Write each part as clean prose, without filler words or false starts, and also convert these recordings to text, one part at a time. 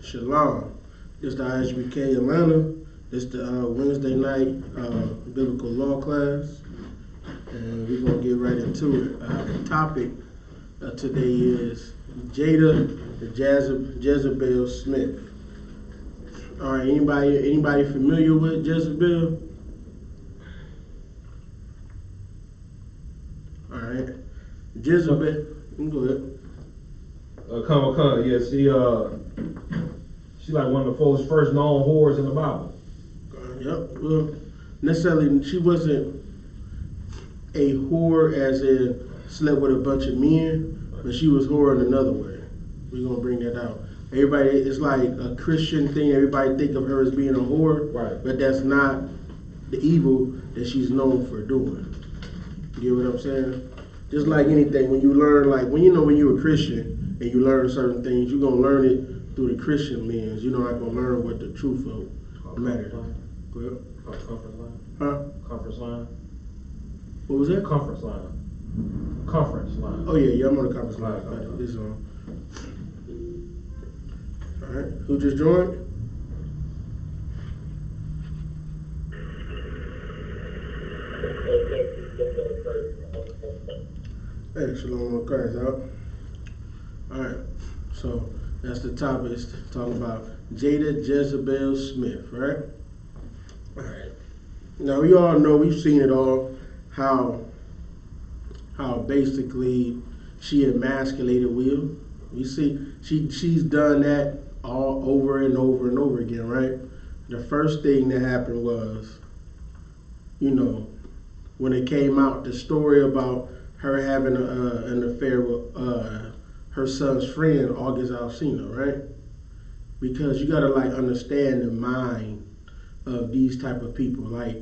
Shalom. This is the Isupk Atlanta. This is the Wednesday night biblical law class, and we're gonna get right into it. The topic today is Jada, the Jezebel Smith. All right, anybody familiar with Jezebel? All right, Jezebel. You can go ahead. Yeah, she like one of the first known whores in the Bible. Yep. Well, necessarily, she wasn't a whore as in slept with a bunch of men, but she was whore in another way. We're gonna bring that out. Everybody, it's like a Christian thing. Everybody think of her as being a whore, right? But that's not the evil that she's known for doing. You get what I'm saying? Just like anything, when you learn, like when you're a Christian and you learn certain things, you're gonna learn it through the Christian lens. You're not gonna learn what the truth of matter. Well, Conference line. Huh? Conference line. What was that? Conference line. Conference line. Oh yeah, I'm on the conference line. Right. This on. All right, who just joined? Hey, Shalom Christ out. All right, so that's the topic. It's talking about Jada Jezebel Smith, right? All right. Now we all know, we've seen it all, how basically she emasculated Will. You see, she's done that all over and over and over again, right? The first thing that happened was, when it came out, the story about her having an affair with her son's friend, August Alsina, right? Because you gotta understand the mind of these type of people. Like,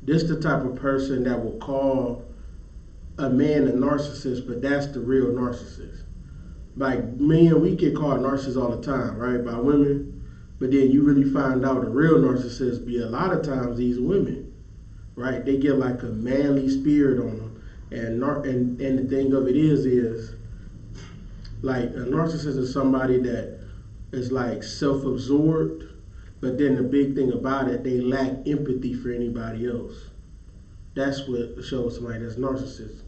this the type of person that will call a man a narcissist, but that's the real narcissist. Like, men, we get called narcissists all the time, right, by women, but then you really find out the real narcissists be a lot of times these women, right? They get like a manly spirit on them, and the thing of it is like a narcissist is somebody that is like self-absorbed, but then the big thing about it, they lack empathy for anybody else. That's what shows somebody that's narcissist.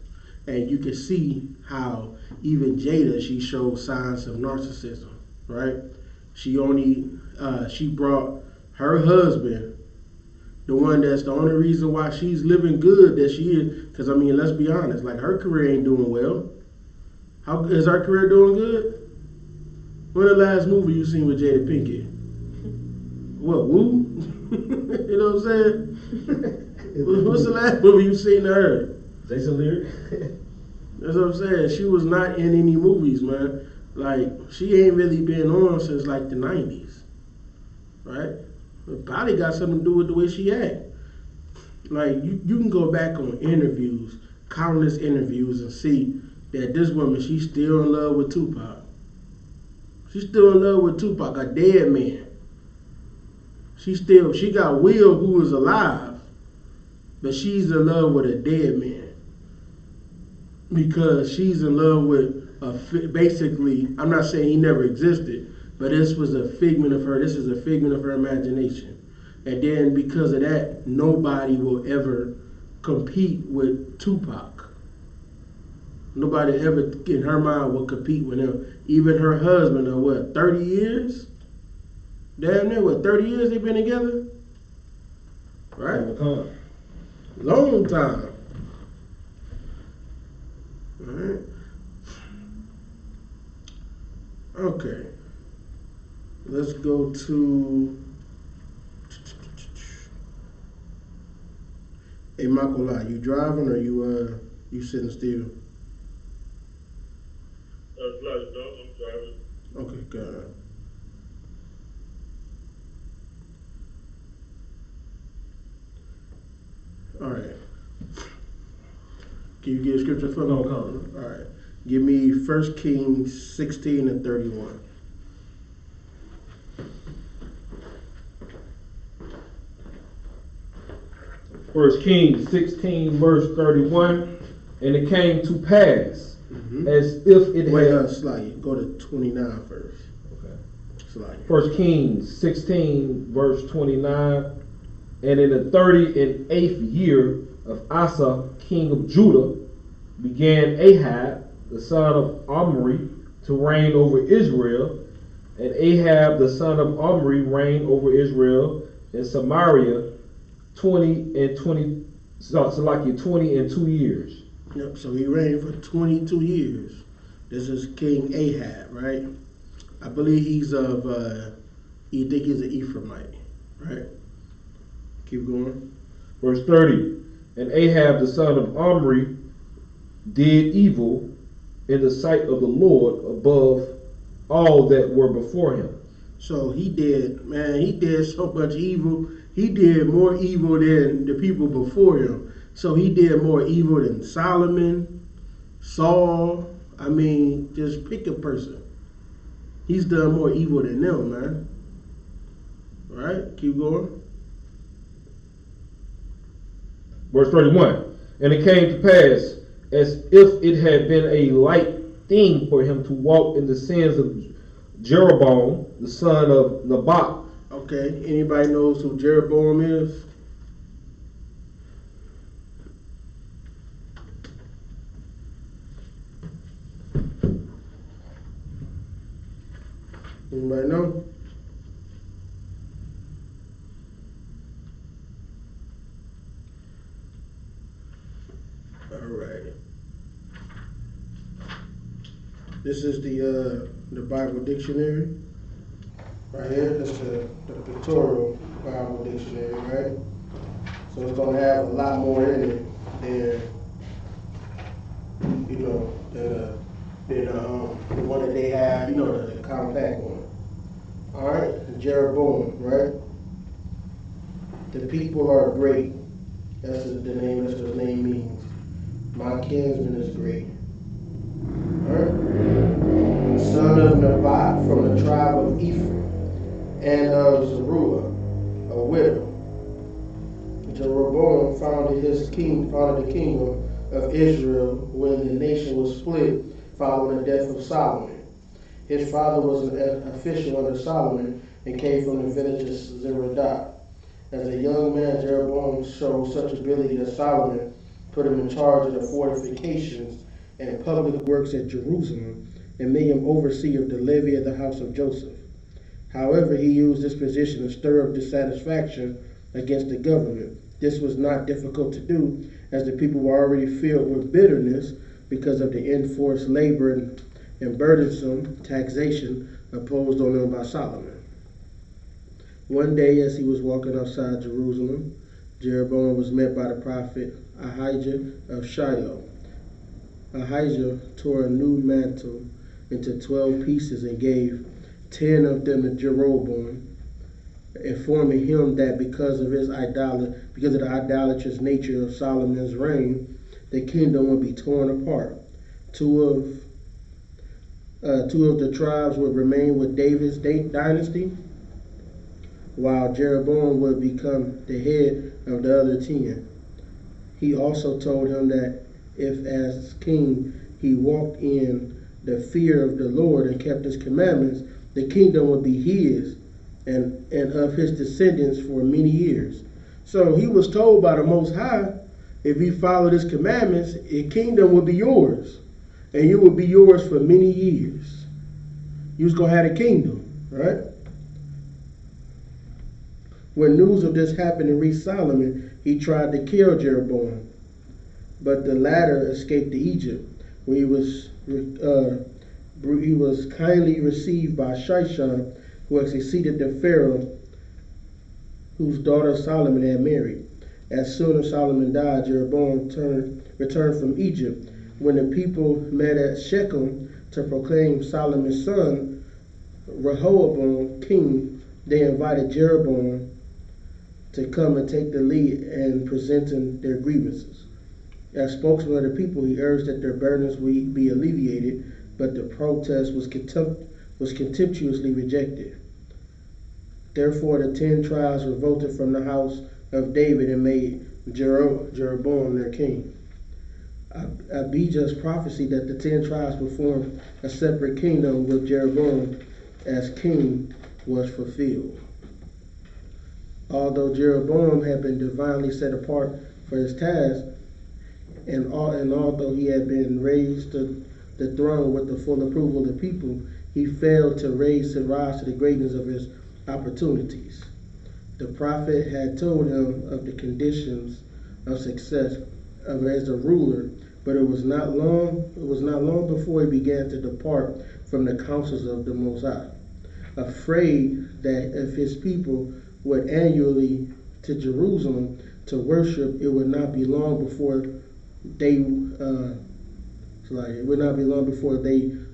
And you can see how even Jada, she shows signs of narcissism, right? She brought her husband, the one that's the only reason why she's living good that she is, because let's be honest, like her career ain't doing well. How is her career doing good? When the last movie you seen with Jada Pinkett? What, Woo? You know what I'm saying? What's the last movie you seen of her? Jason Leary. That's what I'm saying. She was not in any movies, man. Like, she ain't really been on since like the 90s, right? It probably got something to do with the way she act. Like, you can go back on interviews, countless interviews, and see that this woman, she's still in love with Tupac. She's still in love with Tupac, a dead man. She got Will, who is alive, but she's in love with a dead man. Because she's in love with basically, I'm not saying he never existed, but this is a figment of her imagination. And then because of that, nobody will ever compete with Tupac. Nobody ever, in her mind, will compete with him. Even her husband of 30 years? Damn near, 30 years they've been together? Right? Long time. All right. Okay. Let's go to... Hey, Makola, you driving or you sitting still? I'm driving. Okay, good. All right. Can you get a scripture for me? No comment. All right. Give me 1 Kings 16 and 31. First Kings 16, verse 31. And it came to pass as if it Wait, had... Sly, go to 29 first. Okay. Slide. 1 Kings 16, verse 29. And in the 38th year of Asa, king of Judah, began Ahab, the son of Omri, to reign over Israel. And Ahab, the son of Omri, reigned over Israel in Samaria 20 and 2 years. Yep, so he reigned for 22 years. This is King Ahab, right? I believe he's of, you think he's an Ephraimite, right? Keep going. Verse 30. And Ahab, the son of Omri, did evil in the sight of the Lord above all that were before him. So he did so much evil. He did more evil than the people before him. So he did more evil than Solomon, Saul. I mean, just pick a person. He's done more evil than them, man. All right, keep going. Verse 31. And it came to pass, as if it had been a light thing for him to walk in the sins of Jeroboam, the son of Nebat. Okay, anybody knows who Jeroboam is? Anybody know? All right. This is the Bible dictionary. Right here, that's the pictorial Bible dictionary, right? So it's gonna have a lot more in it than, you know, than the one that they have, you know, the compact one. All right, Jeroboam, right? The people are great. That's the name. That's what his name means. My kinsman is great. All right. Son of Nebat from the tribe of Ephraim, and of Zeruiah, a widow. Jeroboam founded the kingdom of Israel when the nation was split following the death of Solomon. His father was an official under Solomon and came from the village of Zeradah. As a young man, Jeroboam showed such ability that Solomon put him in charge of the fortifications and public works at Jerusalem and made him overseer of the levy of the house of Joseph. However, he used this position to stir up dissatisfaction against the government. This was not difficult to do, as the people were already filled with bitterness because of the enforced labor and burdensome taxation imposed on them by Solomon. One day, as he was walking outside Jerusalem, Jeroboam was met by the prophet Ahijah of Shiloh. Ahijah tore a new mantle into 12 pieces and gave 10 of them to Jeroboam, informing him that because of the idolatrous nature of Solomon's reign, the kingdom would be torn apart. Two of the tribes would remain with David's dynasty, while Jeroboam would become the head of the other 10. He also told him that if, as king, he walked in the fear of the Lord and kept his commandments, the kingdom would be his and of his descendants for many years. So he was told by the Most High, if he followed his commandments, the kingdom would be yours, and you would be yours for many years. You was going to have a kingdom, right? When news of this happened and reached Solomon, he tried to kill Jeroboam, but the latter escaped to Egypt, where he was kindly received by Shishon, who had succeeded the Pharaoh, whose daughter Solomon had married. As soon as Solomon died, Jeroboam returned from Egypt. When the people met at Shechem to proclaim Solomon's son, Rehoboam, king, they invited Jeroboam to come and take the lead in presenting their grievances. As spokesman of the people, he urged that their burdens would be alleviated, but the protest was contemptuously rejected. Therefore, the 10 tribes revolted from the house of David and made Jeroboam their king. Abijah's prophecy that the 10 tribes would form a separate kingdom with Jeroboam as king was fulfilled. Although Jeroboam had been divinely set apart for his task, and although he had been raised to the throne with the full approval of the people, he failed to rise to the greatness of his opportunities. The prophet had told him of the conditions of success as a ruler, but it was not long before he began to depart from the counsels of the Most High, afraid that if his people went annually to Jerusalem to worship, it would not be long before they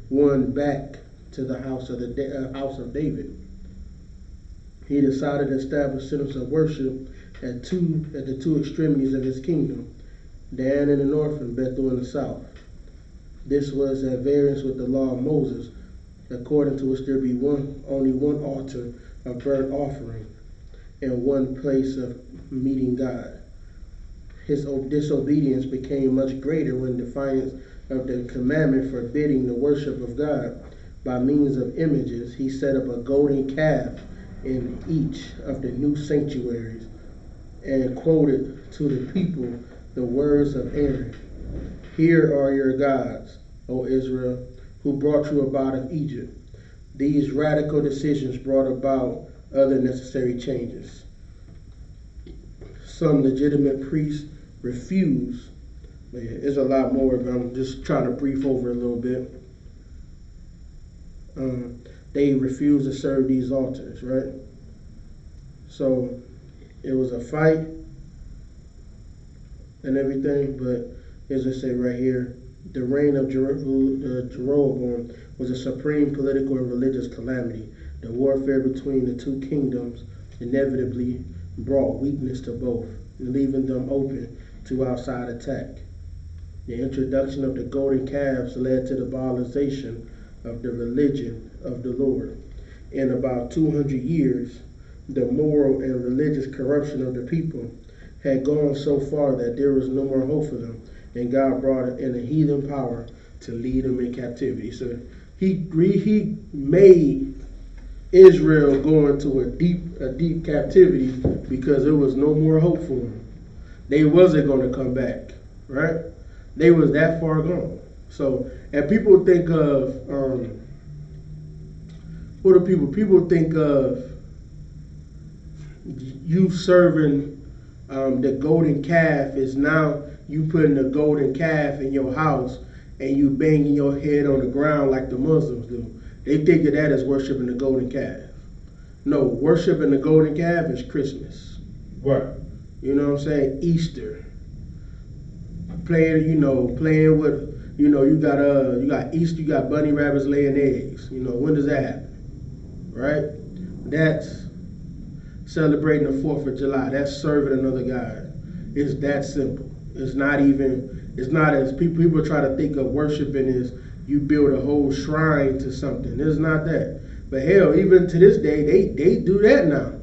won back to the house of David. He decided to establish centers of worship at the two extremities of his kingdom, Dan in the north and Bethel in the south. This was at variance with the law of Moses, according to which there be only one altar of burnt offering and one place of meeting God. His disobedience became much greater when defiance of the commandment forbidding the worship of God by means of images, he set up a golden calf in each of the new sanctuaries and quoted to the people the words of Aaron. Here are your gods, O Israel, who brought you up out of Egypt. These radical decisions brought about other necessary changes. Some legitimate priests refused. There's a lot more, but I'm just trying to brief over a little bit. They refused to serve these altars, right? So it was a fight and everything, but as I say right here, the reign of Jeroboam was a supreme political and religious calamity. The warfare between the two kingdoms inevitably brought weakness to both, leaving them open to outside attack. The introduction of the golden calves led to the violation of the religion of the Lord. In about 200 years, the moral and religious corruption of the people had gone so far that there was no more hope for them, and God brought in a heathen power to lead them in captivity. So he made Israel go into a deep captivity because there was no more hope for them. They wasn't going to come back, right? They was that far gone. So, and people think of what do people think of you serving the golden calf is now you putting the golden calf in your house and you banging your head on the ground like the Muslims do. They think of that as worshiping the golden calf. No, worshiping the golden calf is Christmas. Right. You know what I'm saying? Easter. Playing with, you got Easter, you got bunny rabbits laying eggs. When does that happen? Right? That's celebrating the 4th of July. That's serving another God. It's that simple. It's not as people try to think of worshiping as you build a whole shrine to something. It's not that. But hell, even to this day, they do that now.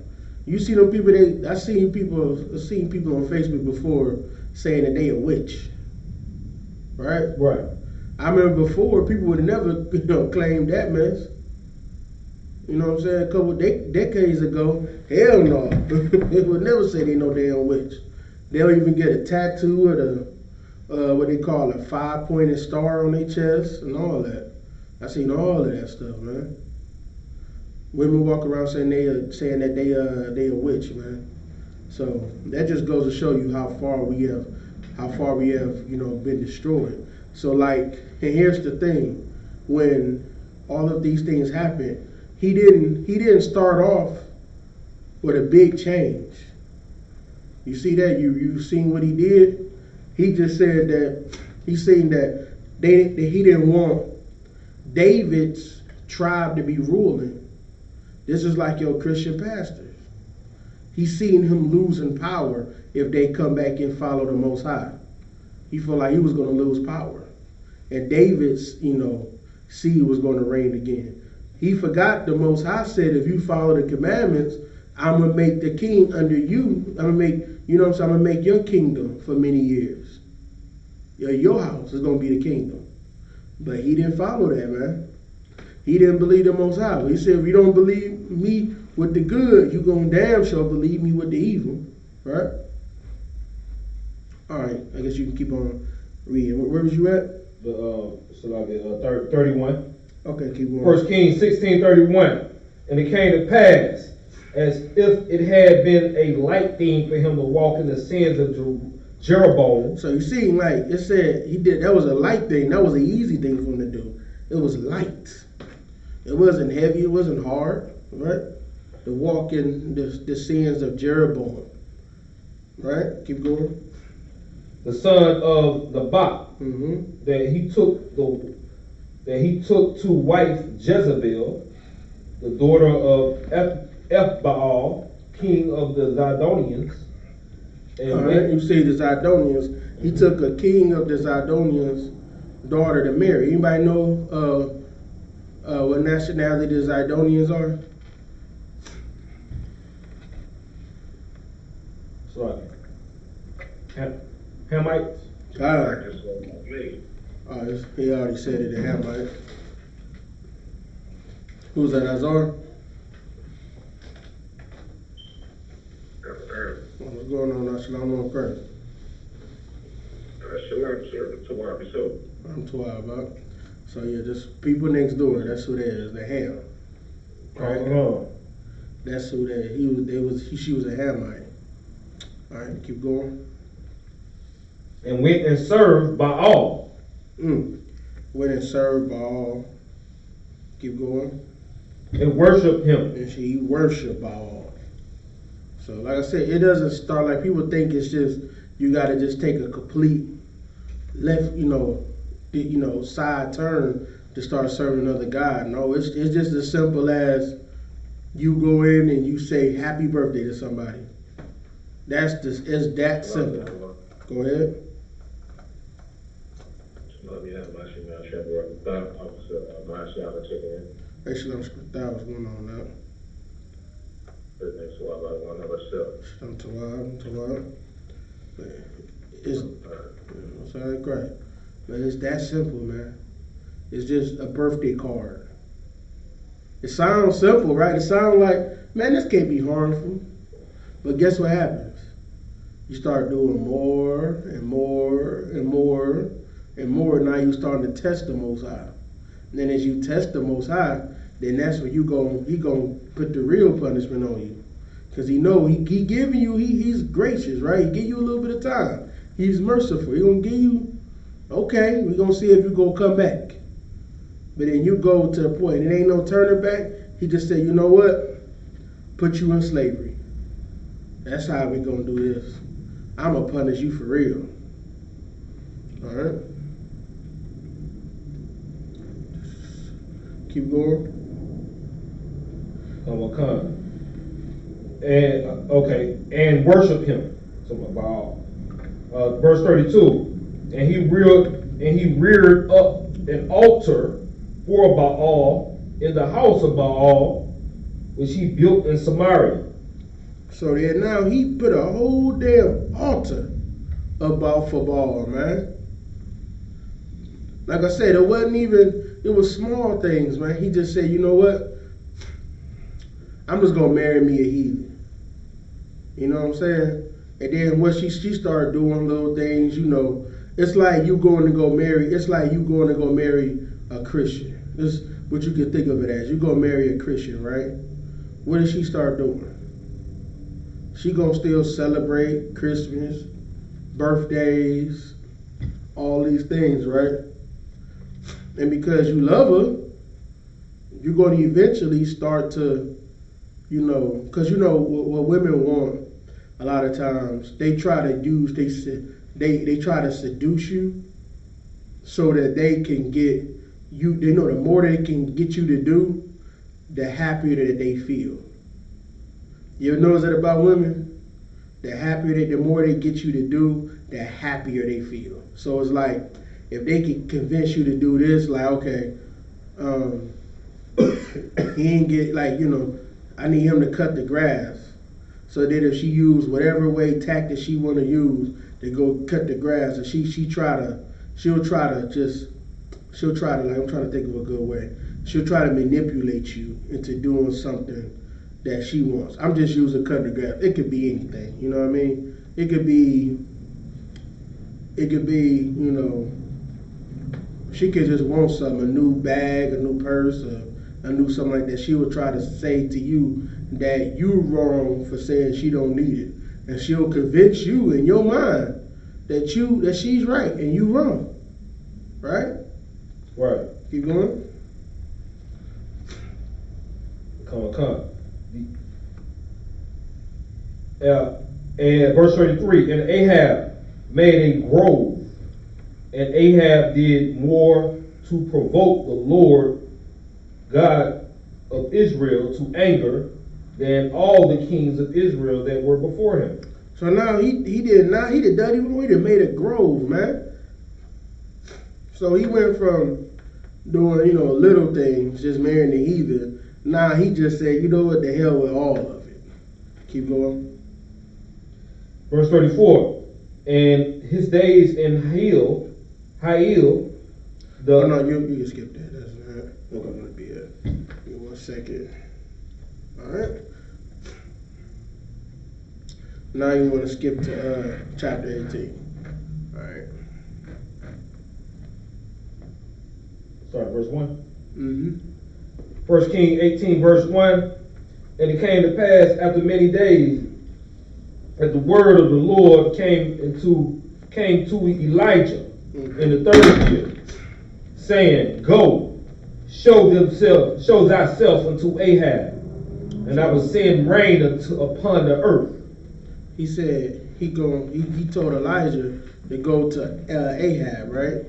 You see them people, I've seen people on Facebook before saying that they a witch. Right? Right. I remember before, people would never claim that mess. You know what I'm saying? A couple decades ago, hell no. They would never say they no damn witch. They'll even get a tattoo of the, what they call a 5-pointed star on their chest and all that. I seen all of that stuff, man. Women walk around saying that they a witch, man. So that just goes to show you how far we have been destroyed. So and here's the thing, when all of these things happened, he didn't start off with a big change. You see that? You seen what he did? He just said that he seen that he didn't want David's tribe to be ruling. This is like your Christian pastors. He's seen him losing power if they come back and follow the Most High. He felt like he was going to lose power. And David's, seed was going to reign again. He forgot the Most High said, if you follow the commandments, I'm going to make the king under you. I'm going to make your kingdom for many years. Your house is going to be the kingdom. But he didn't follow that, man. He didn't believe the Most High. He said, if you don't believe me with the good, you gonna damn sure believe me with the evil, right? All right, I guess you can keep on reading. Where was you at? So I get 31. Okay, keep going. 1 Kings 16:31. And it came to pass, as if it had been a light thing for him to walk in the sins of Jeroboam. So you see, like it said, he did. That was a light thing. That was an easy thing for him to do. It was light. It wasn't heavy. It wasn't hard, right? To walk in the sins of Jeroboam, right? Keep going. The son of Nebat, Mm-hmm. that he took to wife Jezebel, the daughter of Ethbaal, king of the Zidonians. And All right, you see the Zidonians. He took a king of the Zidonians' daughter to marry. Anybody know what nationality the Zidonians are? So, Hamites. God. Just like me. He already said it, the Hamite. Who's that, Azar? What's going on, Shalom on first? Shalom, sir. Tomorrow, so. I'm 12 about. So yeah, just people next door. That's who they is. The Ham. Right? That's who she was a Hamite. All right, keep going. And went and served Baal. Went and served Baal. Keep going. And worshiped him. And she worshiped Baal. So like I said, it doesn't start like people think it's just you got to just take a complete left, side turn to start serving another God. No, it's just as simple as you go in and you say happy birthday to somebody. It's that simple. Go ahead. Hey, Shalom, what's going on now? I'm Tawab. It's all right, great. But it's that simple, man. It's just a birthday card. It sounds simple, right? It sounds like, man, this can't be harmful. But guess what happens? You start doing more and more and more and more. Now you starting to test the Most High. And then as you test the Most High, then that's when he gonna put the real punishment on you. Because he know he giving you, he's gracious, right? He give you a little bit of time. He's merciful. He gonna give you, okay, we're gonna see if you gonna come back. But then you go to the point, it ain't no turning back. He just said, you know what? Put you in slavery. That's how we gonna do this. I'm gonna punish you for real. All right? Keep going. And worship him. So Baal. Verse 32. And he reared up an altar for Baal in the house of Baal, which he built in Samaria. So then now he put a whole damn altar about for Baal, man. Like I said, it was small things, man. He just said, you know what? I'm just gonna marry me a heathen. You know what I'm saying? And then what she started doing little things, it's like you going to go marry a Christian. This is what you can think of it as. You go marry a Christian, right? What did she start doing? She gonna still celebrate Christmas, birthdays, all these things, right? And because you love her, you're going to eventually start to, because what women want a lot of times, they try to they try to seduce you so that they can get you, the more they can get you to do, the happier that they feel. You ever notice that about women? The more they get you to do, the happier they feel. So it's like, if they can convince you to do this, like, okay, he ain't get, I need him to cut the grass. So then if she use whatever tactic she want to use to go cut the grass, and she'll try to, I'm trying to think of a good way. she'll try to manipulate you into doing something that she wants. I'm just using cut and grab. It could be anything. You know what I mean? It could be. You know. She could just want something, a new bag, a new purse, a new something like that. She would try to say to you that you're wrong for saying she don't need it, and she'll convince you in your mind that she's right and you wrong. Right? Right. Keep going. Come. And verse 33, and Ahab made a grove, and Ahab did more to provoke the Lord God of Israel to anger than all the kings of Israel that were before him. So now he did done even more. He done made a grove, man. So he went from doing, little things, just marrying the heathen. Now he just said, you know what, the hell with all of it. Keep going. Verse 34, and his days in Hail, Oh, no, you can skip that. That's not what I'm going to be at. Give me 1 second. All right. Now you want to skip to chapter 18. All right. Sorry, verse 1. Mm-hmm. 1 King 18, verse 1. And it came to pass after many days that the word of the Lord came to Elijah in the 3rd year, saying, Go, show thyself unto Ahab, and I will send rain upon the earth. He said he told Elijah to go to Ahab, right?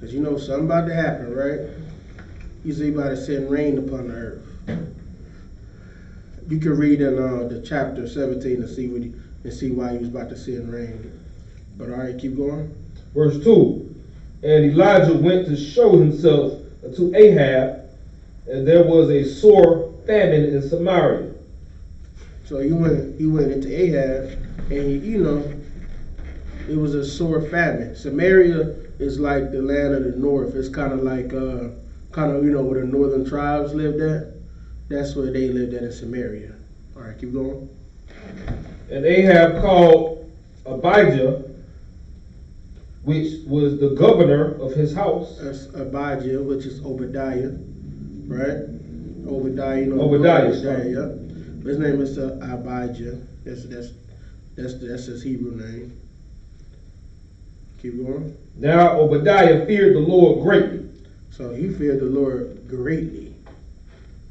Because something about to happen, right? He said he about to send rain upon the earth. You can read in the chapter 17 to see why he was about to send rain. But all right, keep going. Verse 2. And Elijah went to show himself to Ahab, and there was a sore famine in Samaria. So he went into Ahab, and it was a sore famine. Samaria is like the land of the north. It's kind of like where the northern tribes lived at. That's where they lived at in Samaria. All right, keep going. And Ahab called Abijah, which was the governor of his house. That's Abijah, which is Obadiah, right? Obadiah. Obadiah. Yeah. His name is Abijah. That's his Hebrew name. Keep going. Now Obadiah feared the Lord greatly. So he feared the Lord greatly.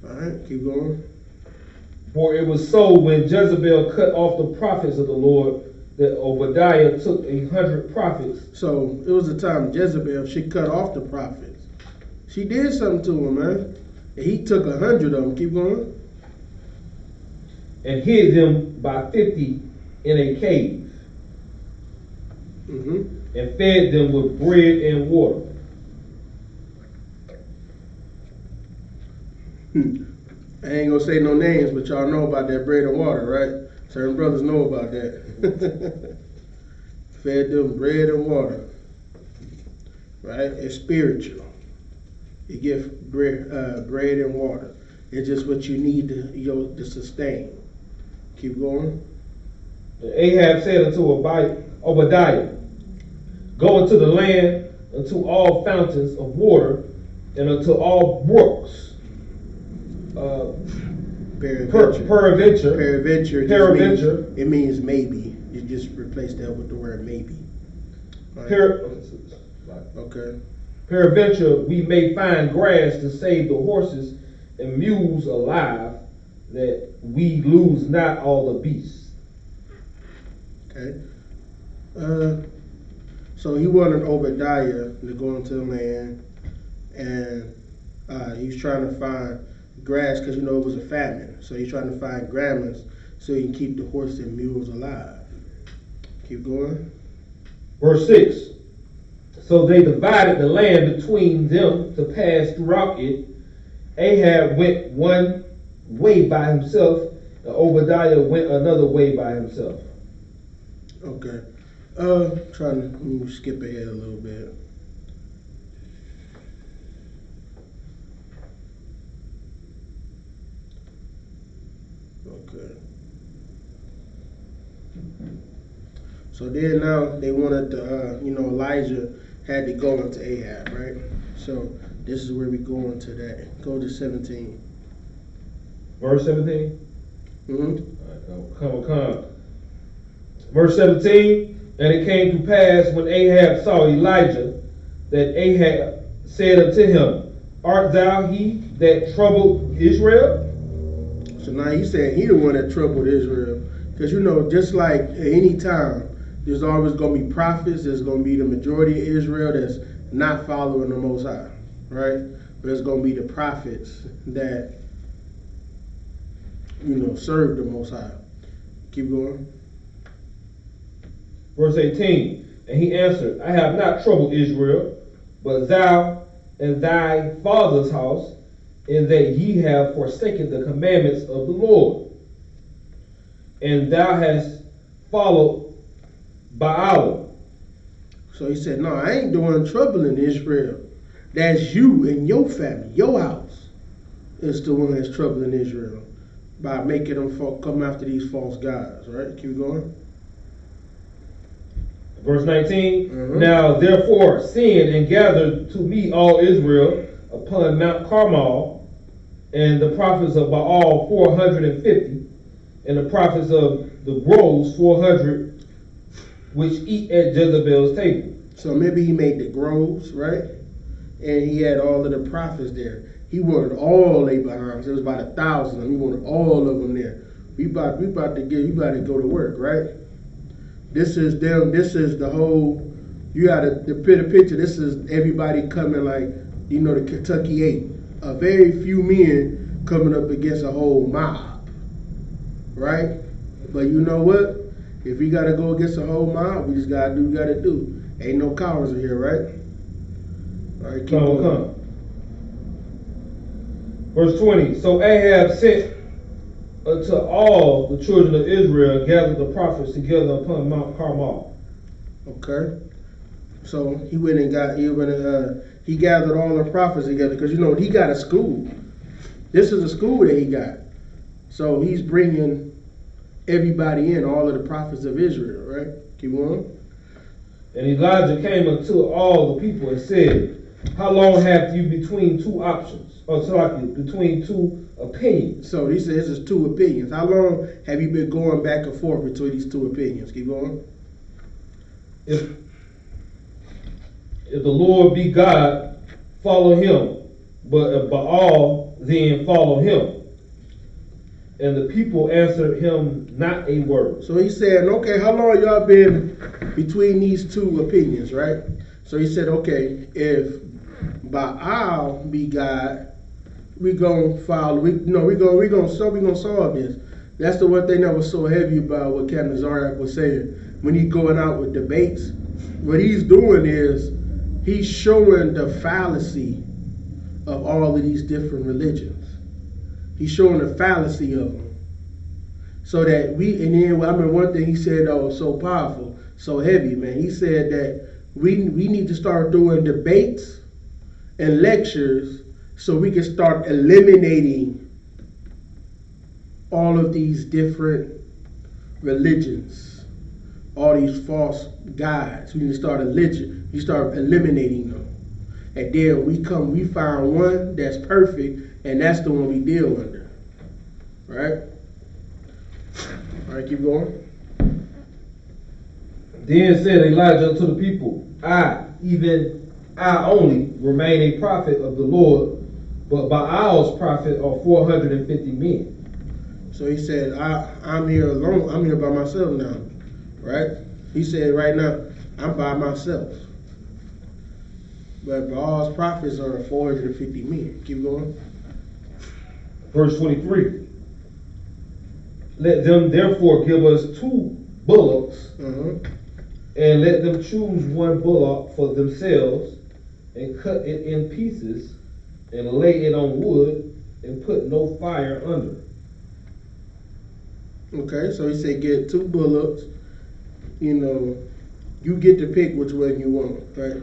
All right, keep going. For it was so when Jezebel cut off the prophets of the Lord that Obadiah took 100 prophets. So it was the time Jezebel, she cut off the prophets. She did something to him, man. And he took 100 of them. Keep going. And hid them by 50 in a cave. Mm-hmm. And fed them with bread and water. I ain't gonna say no names, but y'all know about that bread and water, right? Certain brothers know about that. Fed them bread and water, right? It's spiritual. You give bread and water. It's just what you need to sustain. Keep going. Ahab said unto Obadiah, Go into the land, unto all fountains of water, and unto all brooks. Peradventure. It means maybe. You just replace that with the word maybe. Right. Okay. Peradventure we may find grass to save the horses and mules alive, that we lose not all the beasts. Okay. So he wanted Obadiah to go into the land, and he was trying to find grass because it was a famine. So he's trying to find grass so he can keep the horses and mules alive. Keep going. Verse 6. So they divided the land between them to pass throughout it. Ahab went one way by himself, and Obadiah went another way by himself. Okay. Trying to skip ahead a little bit. Okay. So then now they wanted to, Elijah had to go into Ahab, right? So this is where we go into that. Go to 17. Verse 17. Mm-hmm. Come. Verse 17. And it came to pass when Ahab saw Elijah that Ahab said unto him, Art thou he that troubled Israel? So now he said he the one that troubled Israel. Because just like at any time, there's always going to be prophets. There's going to be the majority of Israel that's not following the Most High, right? But there's going to be the prophets that, serve the Most High. Keep going. Verse 18. And he answered, I have not troubled Israel, but thou and thy father's house, in that ye have forsaken the commandments of the Lord. And thou hast followed Baal. So he said, no, I ain't doing trouble in Israel. That's you and your family, your house is the one that's troubling Israel by making them come after these false gods, right? Keep going. Verse 19, Mm-hmm. Now therefore send and gather to me all Israel upon Mount Carmel, and the prophets of Baal 450, and the prophets of the groves 400, which eat at Jezebel's table. So maybe he made the groves, right? And he had all of the prophets there. He wanted all Abraham's. It was about 1,000 of them. He wanted all of them there. We about to go to work, right? This is them. This is the whole. You got to put a picture. This is everybody coming like the Kentucky 8. A very few men coming up against a whole mob, right? But you know what? If we got to go against a whole mob, we just got to do what we got to do. Ain't no cowards in here, right? All right, keep going. Come. Verse 20, So Ahab sent unto all the children of Israel, gathered the prophets together upon Mount Carmel. Okay. So he went and he gathered all the prophets together because he got a school. This is a school that he got. So he's bringing everybody in, all of the prophets of Israel, right? Keep going. And Elijah came unto all the people and said, How long have you between two options? Between two opinions? So he says it's two opinions. How long have you been going back and forth between these two opinions? Keep going. If the Lord be God, follow him. But if Baal, then follow him. And the people answered him not a word. So he said, okay, how long y'all been between these two opinions, right? So he said, okay, if Baal be God, we gonna follow. We gonna solve this. That's the one thing that was so heavy about what Captain Zaryak was saying when he's going out with debates. What he's doing is he's showing the fallacy of all of these different religions. He's showing the fallacy of them. So that one thing he said that was so powerful, so heavy, man. He said that we need to start doing debates and lectures so we can start eliminating all of these different religions, all these false gods. We need to start eliminating them. And then we find one that's perfect, and that's the one we deal under. Right? All right, keep going. Then said Elijah unto the people, even I only, remain a prophet of the Lord, but Baal's prophet are 450 men. So he said, I'm here alone. I'm here by myself now. Right? He said, right now, I'm by myself. But Baal's prophets are 450 men. Keep going. Verse 23. Let them therefore give us 2 bullocks, and let them choose 1 bullock for themselves, and cut it in pieces, and lay it on wood, and put no fire under. Okay, so he said get 2 bullocks. You get to pick which one you want, right?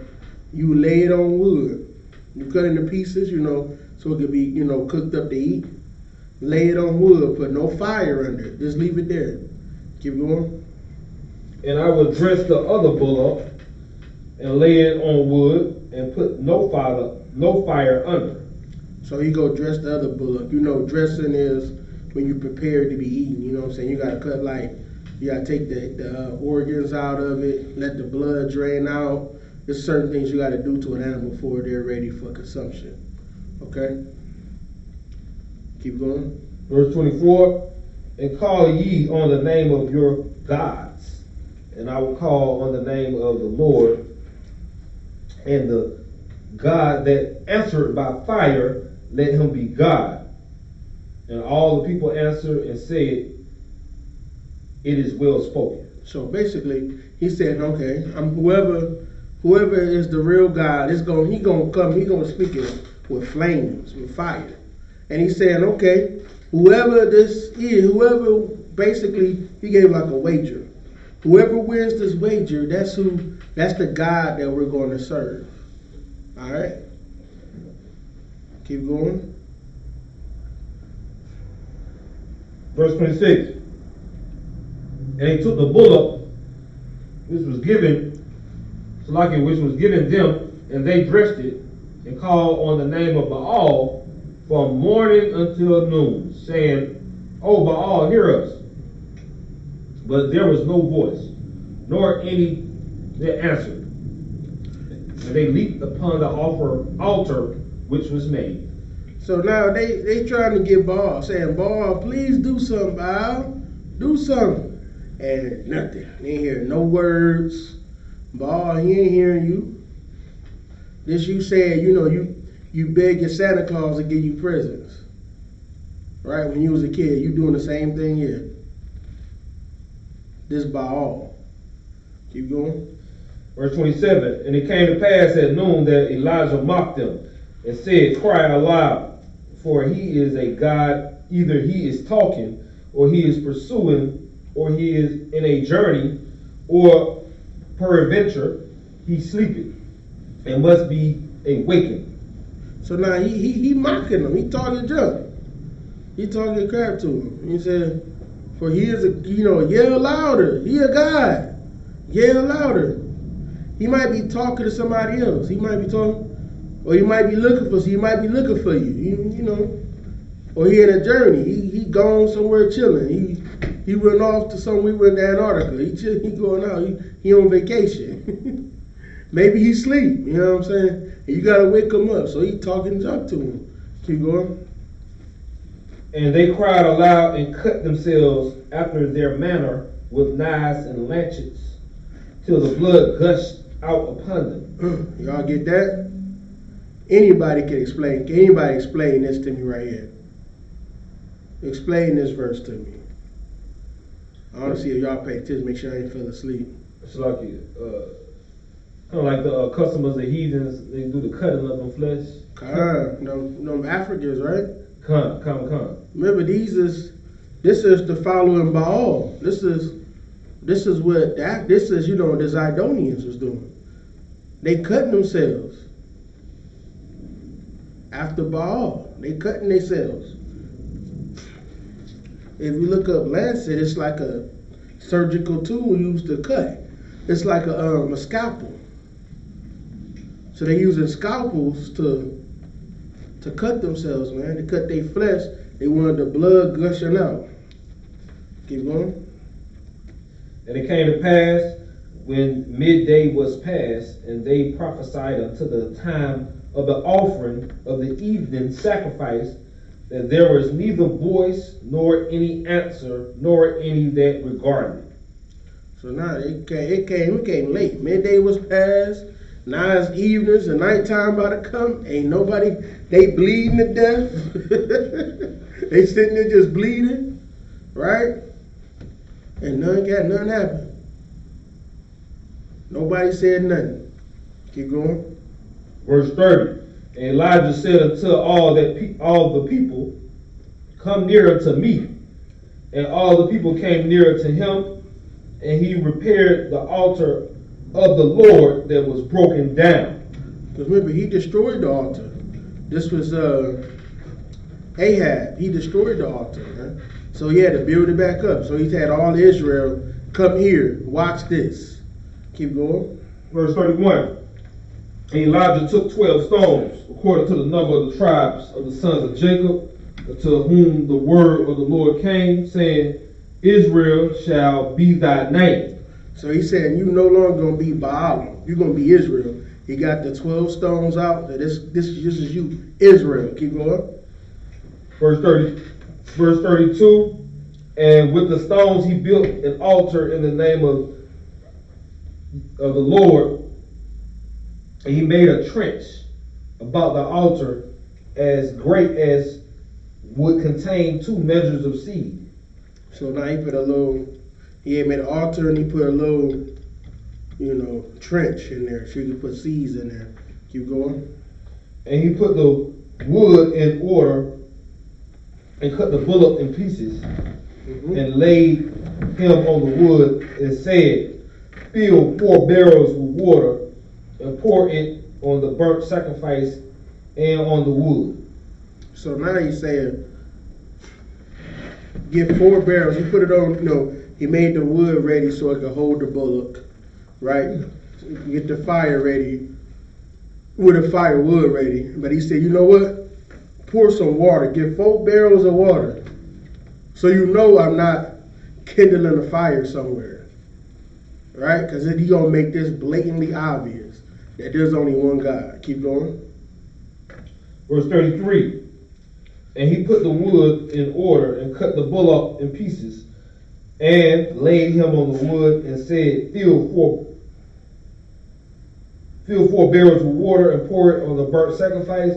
You lay it on wood. You cut it into pieces, so it could be, cooked up to eat. Lay it on wood, put no fire under it. Just leave it there. Keep going. And I will dress the other bullock and lay it on wood and put no fire under. So you go dress the other bullock. You know, dressing is when you prepare it to be eaten. You know what I'm saying? You gotta cut you gotta take the organs out of it, let the blood drain out. There's certain things you gotta do to an animal before they're ready for consumption. Okay? Keep going. Verse 24, and call ye on the name of your gods, and I will call on the name of the Lord, and the God that answered by fire, let him be God. And all the people answered and said, it is well spoken. So basically, he said, okay, whoever is the real God, he gonna speak it with flames, with fire. And he's saying, okay, whoever this is, basically, he gave like a wager. Whoever wins this wager, that's the God that we're going to serve. All right? Keep going. Verse 26. And he took the bullock which was given them, and they dressed it, and called on the name of Baal from morning until noon, saying, O Baal, hear us. But there was no voice, nor any that answered. And they leaped upon the altar which was made. So now they trying to get Baal, saying, Baal, please do something, Baal. Do something. And nothing. They ain't hear no words. Baal, he ain't hearing you. This you said, you beg your Santa Claus to give you presents. Right? When you was a kid, you doing the same thing here. This Baal. Keep going. Verse 27, and it came to pass at noon that Elijah mocked them and said, cry aloud, for he is a God, either he is talking, or he is pursuing, or he is in a journey, or peradventure he sleepeth, and must be awakened. So now he mocking them. He talking junk. He talking crap to him. He said, for he is yell louder. He a God. Yell louder. He might be talking to somebody else. He might be talking, or he might be looking for. So he might be looking for you. Or he in a journey. He gone somewhere chilling. He went off to somewhere. We went to Antarctica. He going out. He on vacation. Maybe he sleep. You know what I'm saying? And you gotta wake him up. So he talking junk to him. Keep going. And they cried aloud and cut themselves after their manner with knives and lancets, till the blood gushed out upon them. Y'all get that? Anybody can explain. Can anybody explain this to me right here? Explain this verse to me. I want to see if y'all pay attention. Make sure I ain't fell asleep. It's like kind of like the customers, the heathens, they do the cutting of them flesh. Them Africans, right? Come. Remember, this is the following Baal. This is the Zidonians was doing. They cutting themselves after Baal. They cutting themselves. If you look up lancet, it's like a surgical tool used to cut. It's like a scalpel. So they using scalpels to cut themselves, man. To cut their flesh. They wanted the blood gushing out. Keep going. And it came to pass when midday was past, and they prophesied unto the time of the offering of the evening sacrifice, that there was neither voice nor any answer, nor any that regarded. So now it came late. Midday was past. Now it's evenings, the nighttime about to come. Ain't nobody, they bleeding to death. They sitting there just bleeding, right? And nothing happened. Nobody said nothing. Keep going. Verse 30. And Elijah said unto all the people, come near unto me. And all the people came near to him, and he repaired the altar of the Lord that was broken down. Because remember, he destroyed the altar. This was Ahab, he destroyed the altar, man. So he had to build it back up. So he had all Israel come here, watch this. Keep going. Verse 31. And Elijah took 12 stones, according to the number of the tribes of the sons of Jacob, to whom the word of the Lord came, saying, Israel shall be thy name. So he's saying, you no longer going to be Baal, you're going to be Israel. He got the 12 stones out. This is you, Israel. Keep going. Verse 32. And with the stones he built an altar in the name of the Lord. And he made a trench about the altar as great as would contain 2 measures of seed. So now he had made an altar and he put a little, trench in there so you could put seeds in there. Keep going. And he put the wood in order and cut the bullock in pieces and laid him on the wood and said, fill 4 barrels with water and pour it on the burnt sacrifice and on the wood. So now he's saying, get 4 barrels. He put it on, he made the wood ready so it could hold the bullock, right? Get the fire ready with the firewood ready. But he said, you know what? Pour some water. Get 4 barrels of water. So I'm not kindling a fire somewhere, right? Because he's going to make this blatantly obvious that there's only one God. Keep going. Verse 33. And he put the wood in order and cut the bullock in pieces and laid him on the wood and said, fill 4 barrels with water and pour it on the burnt sacrifice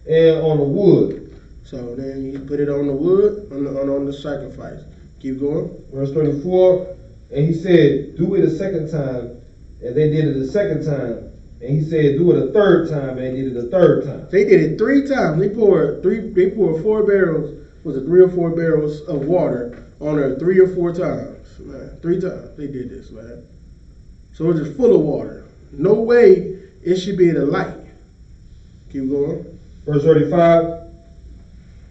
and on the wood. So then he put it on the wood, on the sacrifice. Keep going. Verse 34. And he said, do it a second time. And they did it a second time. And he said, do it a third time. And they did it a third time. They did it 3 times. They poured 4 barrels, was it 3 or 4 barrels of water on her 3 or 4 times. Man, 3 times they did this, man. So it's just full of water. No way it should be in the light. Keep going. Verse 35.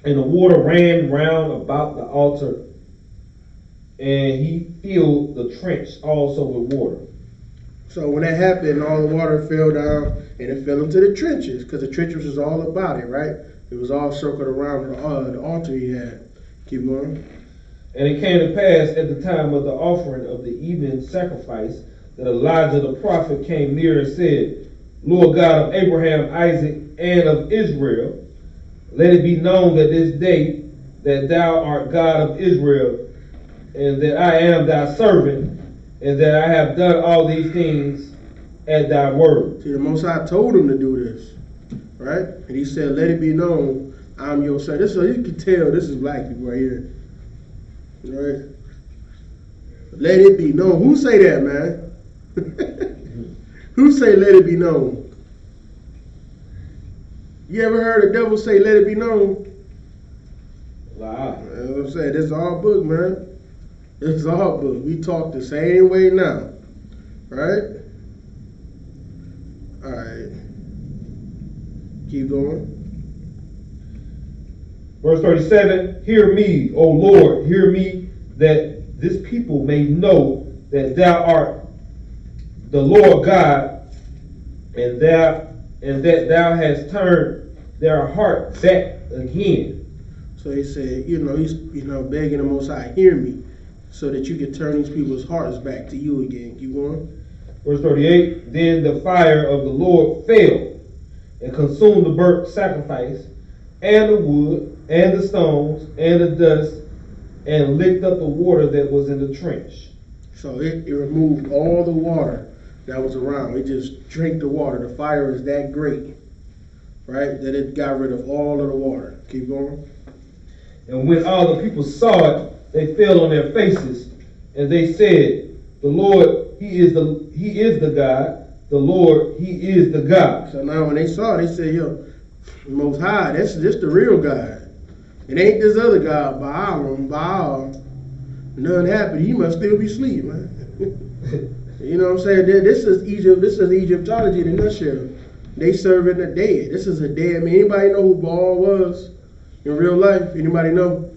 And the water ran round about the altar, and he filled the trench also with water. So when that happened, all the water fell down, and it fell into the trenches, because the trenches was all about it, right? It was all circled around the altar he had. Keep going. And it came to pass at the time of the offering of the evening sacrifice that Elijah the prophet came near and said, Lord God of Abraham, Isaac, and of Israel, let it be known that this day that thou art God of Israel, and that I am thy servant, and that I have done all these things at thy word. See, the Most High told him to do this, right? And he said, let it be known, I'm your servant. So you can tell this is black people right here. Right? Let it be known. Who say that, man? Who say let it be known? You ever heard a devil say let it be known? Wow. That's what I'm saying. This is all book, man. This is all book. We talk the same way now. Right? Alright. Keep going. Verse 37, hear me, O Lord, hear me, that this people may know that thou art the Lord God, and that thou hast turned their heart back again. So he said, he's begging the Most High, hear me, so that you can turn these people's hearts back to you again. Keep going. Verse 38, then the fire of the Lord fell and consumed the burnt sacrifice and the wood and the stones and the dust and licked up the water that was in the trench. So it removed all the water that was around. It just drank the water. The fire is that great, right, that it got rid of all of the water. Keep going. And when all the people saw it, they fell on their faces, and they said, the Lord, he is the God. The Lord, he is the God. So now when they saw it, they said, Most High, this the real God. It ain't this other God, Baal. Nothing happened. He must still be asleep, man. You know what I'm saying? This is Egypt. This is Egyptology in a nutshell. They serving the dead. This is a dead man. Anybody know who Baal was? in real life? Anybody know?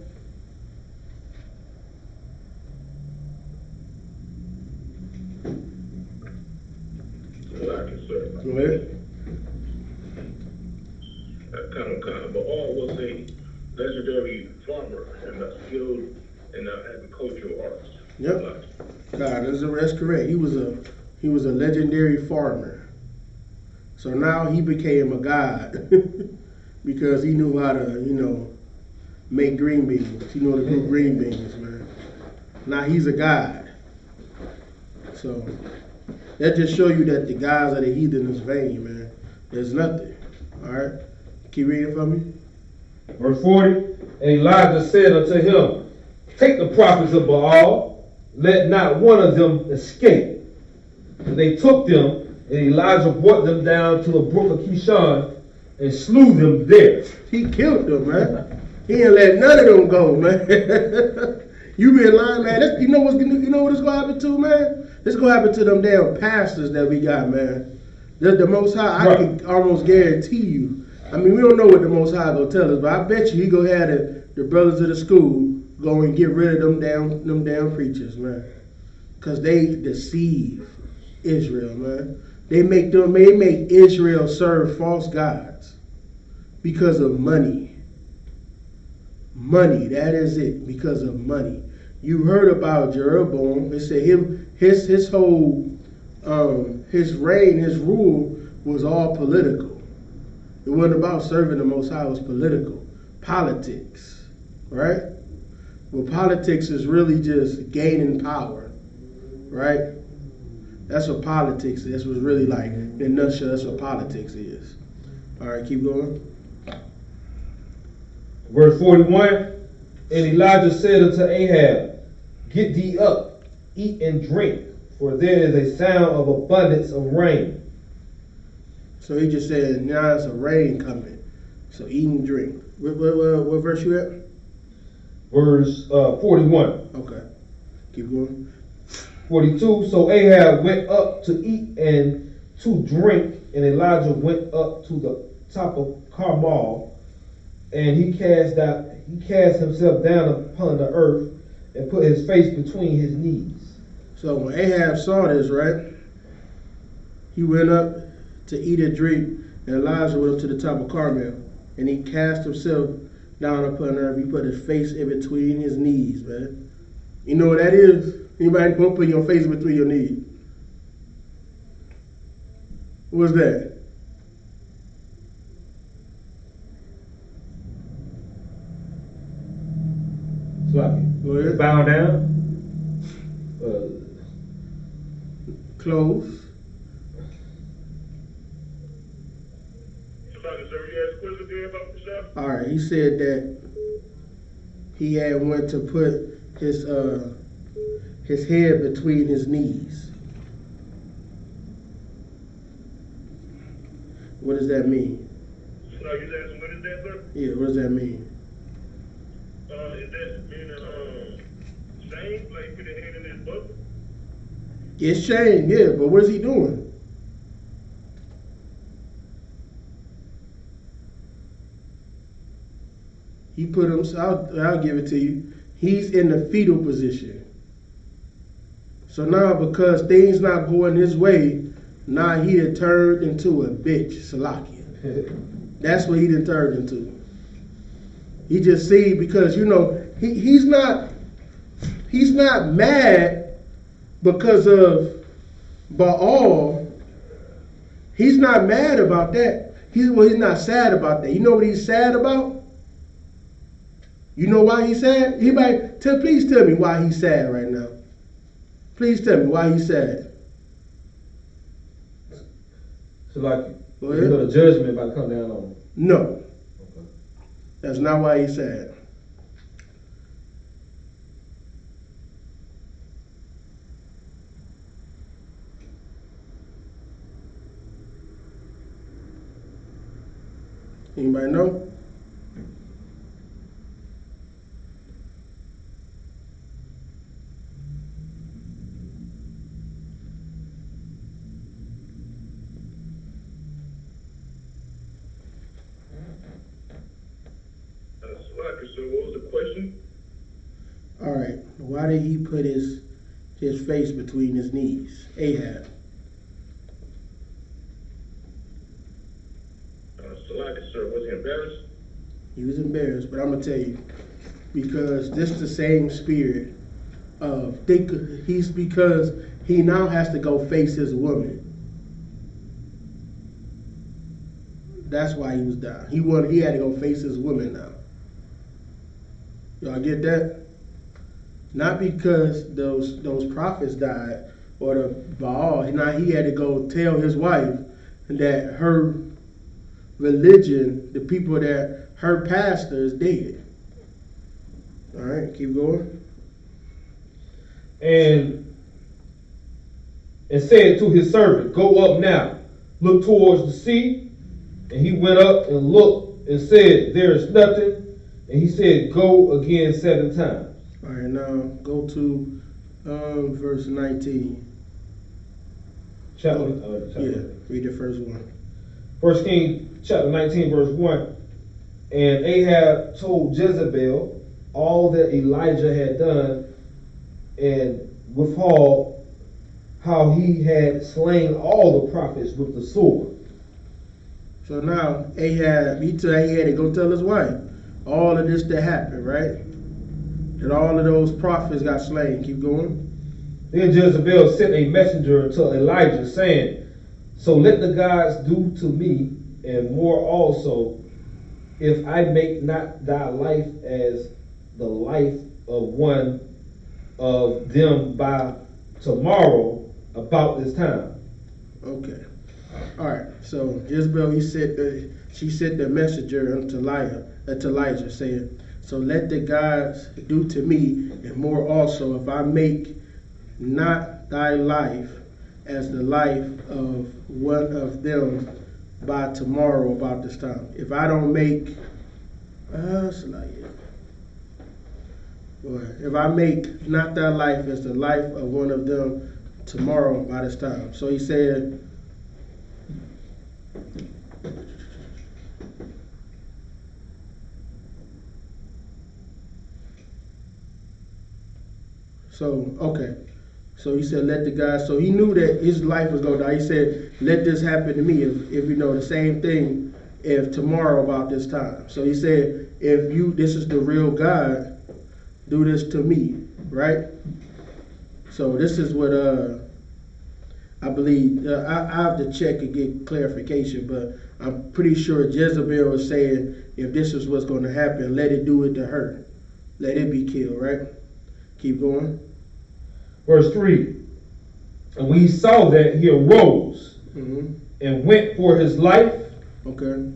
Like it, sir. Go ahead. Kind of, but all was a legendary farmer and skilled in agricultural arts. Yep. Like, That's correct. He was a legendary farmer. So now he became a god because he knew how to, make green beans. He knew how to grow green beans, man. Now he's a god. So that just show you that the gods of the heathen is vain, man. There's nothing. All right. Keep reading for me. Verse 40, and Elijah said unto him, take the prophets of Baal, let not one of them escape. And they took them, and Elijah brought them down to the brook of Kishon and slew them there. He killed them, man. He didn't let none of them go, man. You been lying, man. You know what it's gonna happen to, man? It's gonna happen to them damn pastors that we got, man. The Most High, I can almost guarantee you. I mean, we don't know what the Most High gonna tell us, but I bet you he gonna have the brothers of the school go and get rid of them damn preachers, man. Cause they deceive Israel, man. They make Israel serve false gods because of money. Money, that is it, because of money. You heard about Jeroboam. They said his whole his reign, his rule was all political. It wasn't about serving the Most High, it was political. Politics. Right? Well, politics is really just gaining power. Right? That's what politics is. That's what's really like, in a nutshell, that's what politics is. All right, keep going. Verse 41, and Elijah said unto Ahab, get thee up, eat and drink, for there is a sound of abundance of rain. So he just said, now it's a rain coming. So eat and drink. What verse you at? Verse 41. Okay. Keep going. 42, so Ahab went up to eat and to drink, and Elijah went up to the top of Carmel, and he cast himself down upon the earth and put his face between his knees. So when Ahab saw this, right, he went up to eat and drink, and Elijah went up to the top of Carmel, and he cast himself down upon the earth. He put his face in between his knees, man. You know what that is? Anybody put your face between your knees? What's that? Go ahead. Bow down. Close. somebody, sir, you asked a question again about yourself? All right. He said that he had went to put his head between his knees. What does that mean? So you asking what is that, sir? Yeah, what does that mean? Is that meaning shame? Like put your head in his book? It's shame, yeah, but what is he doing? He put himself, I'll give it to you. He's in the fetal position. So now because things not going his way, now he had turned into a bitch, Salakia. That's what he done turned into. He just see, because he's not mad because of Baal. He's not mad about that. He's not sad about that. You know what he's sad about? You know why he's sad? Please tell me why he's sad right now. Please tell me why he's sad. So like, Go ahead. the judgment about to come down on him. No, Okay. that's not why he's sad. Anybody know? right. Why did he put his face between his knees? Ahab. Salaki, sir, was he embarrassed? He was embarrassed, but I'm gonna tell you, because this the same spirit of because he now has to go face his woman. That's why he was down. He had to go face his woman now. Y'all get that? Not because those prophets died or the Baal. Now he had to go tell his wife that her religion, the people that her pastor is dead. All right, keep going. And said to his servant, go up now, look towards the sea. And he went up and looked and said, there is nothing. And he said, go again 7 times. All right, now go to verse 19. Chapter. Yeah, read the first one. 1 Kings chapter 19, verse 1. And Ahab told Jezebel all that Elijah had done, and withal how he had slain all the prophets with the sword. So now Ahab, he had to go tell his wife all of this that happened, right? That all of those prophets got slain. Keep going. Then Jezebel sent a messenger to Elijah, saying, so let the gods do to me, and more also, if I make not thy life as the life of one of them by tomorrow about this time. Okay. All right. So Jezebel, she sent the messenger unto Elijah, saying, so let the gods do to me, and more also, if I make not thy life as the life of one of them by tomorrow about this time. If I don't make if I make not thy life as the life of one of them tomorrow by this time. So he said, So he said, let the guy, so he knew that his life was going to die. He said, let this happen to me if you know the same thing if tomorrow about this time. So he said, this is the real God, do this to me, right? So this is what I believe, I have to check and get clarification, but I'm pretty sure Jezebel was saying, if this is what's going to happen, let it do it to her. Let it be killed, right? Keep going. Verse 3. And when he saw that, he arose and went for his life. Okay.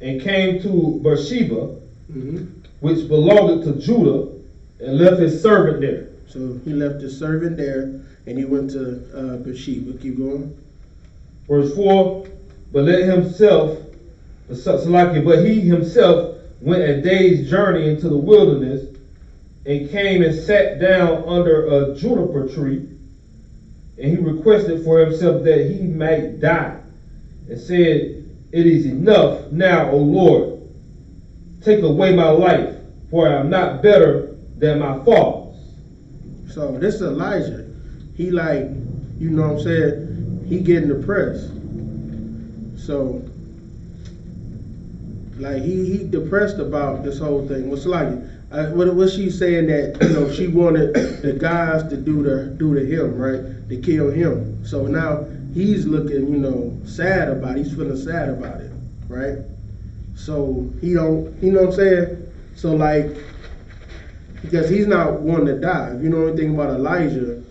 And came to Beersheba, which belonged to Judah, and left his servant there. So he left his servant there, and he went to Beersheba. Keep going. Verse 4. But he himself went a day's journey into the wilderness, and came and sat down under a juniper tree, and he requested for himself that he might die, and said, it is enough now, O Lord, take away my life, for I am not better than my fathers. So this is Elijah. He you know what I'm saying, he getting depressed. So he depressed about this whole thing. What's she saying that she wanted the guys to do to him, right? To kill him. So now he's looking, sad about it. He's feeling sad about it, right? So he don't, you know what I'm saying? So because he's not wanting to die. If you know anything about Elijah,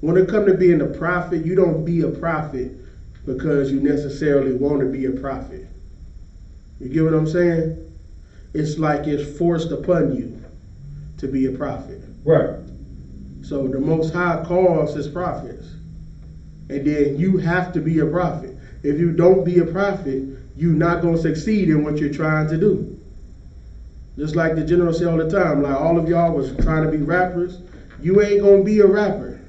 when it comes to being a prophet, you don't be a prophet because you necessarily want to be a prophet. You get what I'm saying? It's like it's forced upon you to be a prophet. Right. So the Most High calls his prophets. And then you have to be a prophet. If you don't be a prophet, you're not going to succeed in what you're trying to do. Just like the general say all the time, all of y'all was trying to be rappers, you ain't going to be a rapper.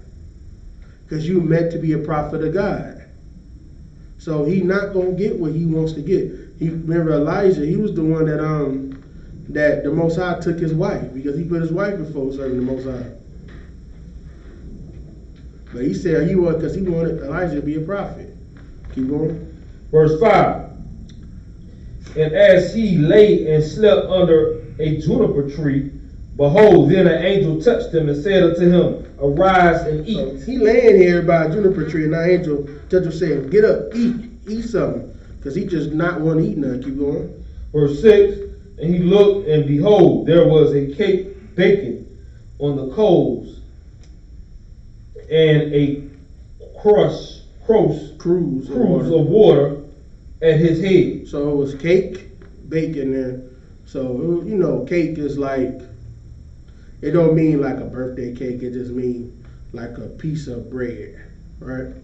Because you meant to be a prophet of God. So he not going to get what he wants to get. Remember Elijah, he was the one that that the Most High took his wife because he put his wife before serving the Most High. But he said he wanted because he wanted Elijah to be a prophet. Keep going. Verse 5. And as he lay and slept under a juniper tree, behold, then an angel touched him and said unto him, Arise and eat. So he laying here by a juniper tree, and the angel touched him saying, Get up, eat something. Because he just not want to eat nothing. Keep going. Verse 6. And he looked, and behold, there was a cake baking on the coals, and a cruse of water at his head. So it was cake, bacon, and so you know, cake is like, it don't mean like a birthday cake. It just means like a piece of bread, right?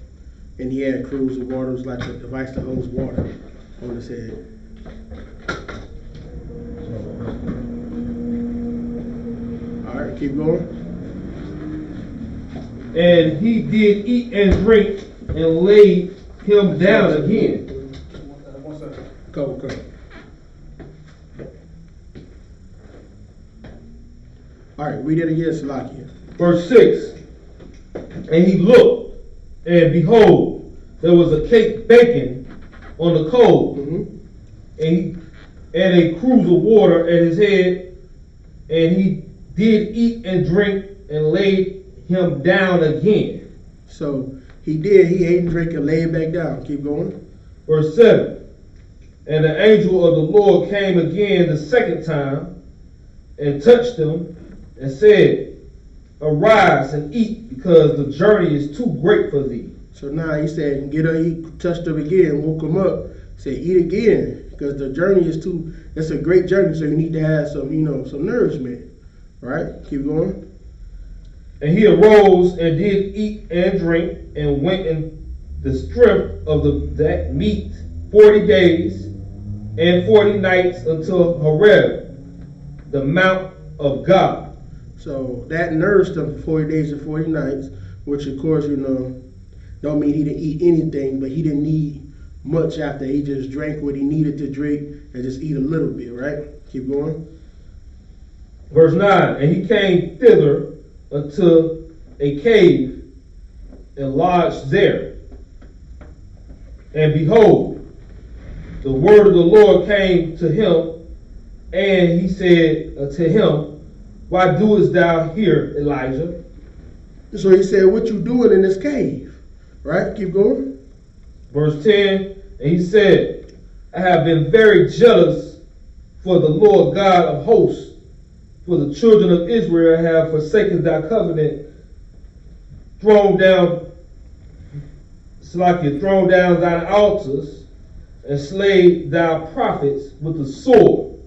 And he had cruse of water. It was like a device to hose water on his head. All right, keep going. And he did eat and drink and laid him down again. Come. All right, read it again, Salakia. Verse 6. And he looked, and behold, there was a cake baking on the coals, and a cruse of water at his head, and he did eat and drink and laid him down again. So he ate and drank and laid back down. Keep going. Verse 7. And the angel of the Lord came again the second time and touched him and said, Arise and eat, because the journey is too great for thee. So now he said, Get up, eat, touched him again, woke him up, said, Eat again, because the journey is it's a great journey, so you need to have some nourishment. Right? Keep going. And he arose and did eat and drink and went in the strength of that meat 40 days and 40 nights until Horeb, the mount of God. So that nourished him for 40 days and 40 nights, which of course, don't mean he didn't eat anything, but he didn't need much after. He just drank what he needed to drink and just eat a little bit, right? Keep going. Verse 9, and he came thither unto a cave and lodged there. And behold, the word of the Lord came to him, and he said to him, Why doest thou here, Elijah? So he said, What you doing in this cave? Right? Keep going. Verse 10, and he said, I have been very jealous for the Lord God of hosts, for the children of Israel have forsaken thy covenant, thrown down thine altars, and slayed thy prophets with the sword.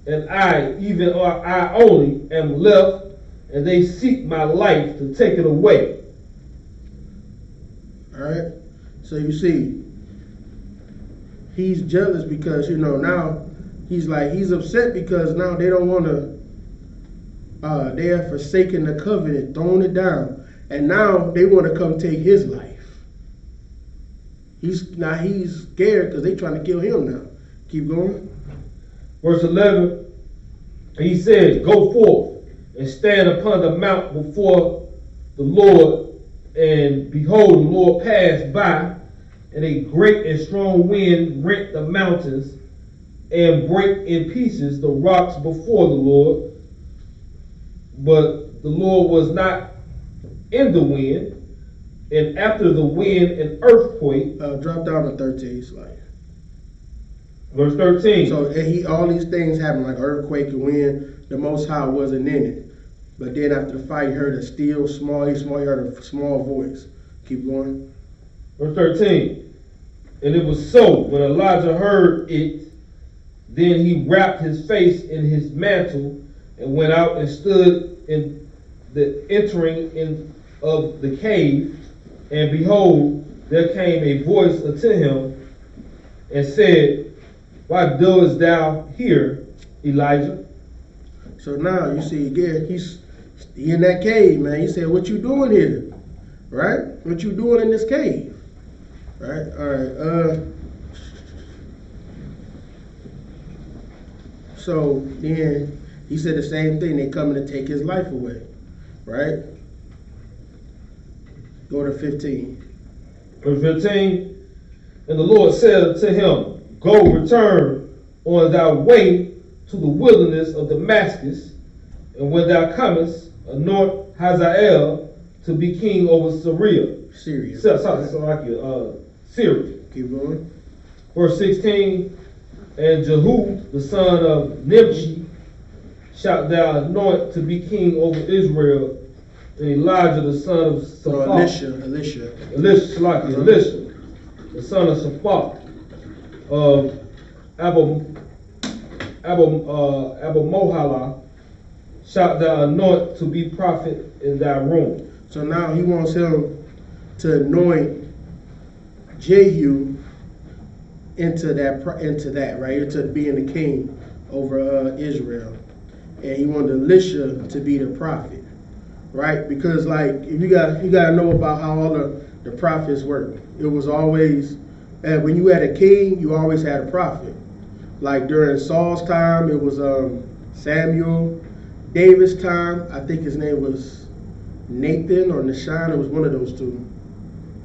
And I, even I only, am left, and they seek my life to take it away. All right. So you see, he's jealous because, now he's upset because now they don't want to, they have forsaken the covenant, thrown it down, and now they want to come take his life. He's scared because they're trying to kill him now. Keep going. Verse 11, he said, Go forth and stand upon the mount before the Lord. And behold, the Lord passed by, and a great and strong wind rent the mountains and brake in pieces the rocks before the Lord. But the Lord was not in the wind, and after the wind an earthquake. Drop down to 13 slide. Verse 13. So all these things happened, like earthquake and wind. The Most High wasn't in it. But then after the fire, he heard a still small, he heard a small voice. Keep going. Verse 13. And it was so, when Elijah heard it, then he wrapped his face in his mantle and went out and stood in the entering in of the cave. And behold, there came a voice unto him and said, Why doest thou here, Elijah? So now you see again, he's in that cave, man. He said, What you doing here? Right? What you doing in this cave? Right? All right. So then he said the same thing. They coming to take his life away, right? Go to 15. Verse 15, and the Lord said to him, Go, return on thy way to the wilderness of Damascus, and when thou comest, anoint Hazael to be king over Syria. Syria. Syria. Keep going. Verse 16, and Jehu, the son of Nimshi, shalt thou anoint to be king over Israel, and Elijah, the son of Shaphat. Elisha, the son of Shaphat, of Mohala, shalt thou anoint to be prophet in thy room. So now he wants him to anoint Jehu into that, right? Into being the king over Israel. And he wanted Elisha to be the prophet, right? Because like if you gotta know about how all the prophets work. It was always when you had a king, you always had a prophet. Like during Saul's time, it was Samuel. David's time, I think his name was Nathan or Nashan. It was one of those two.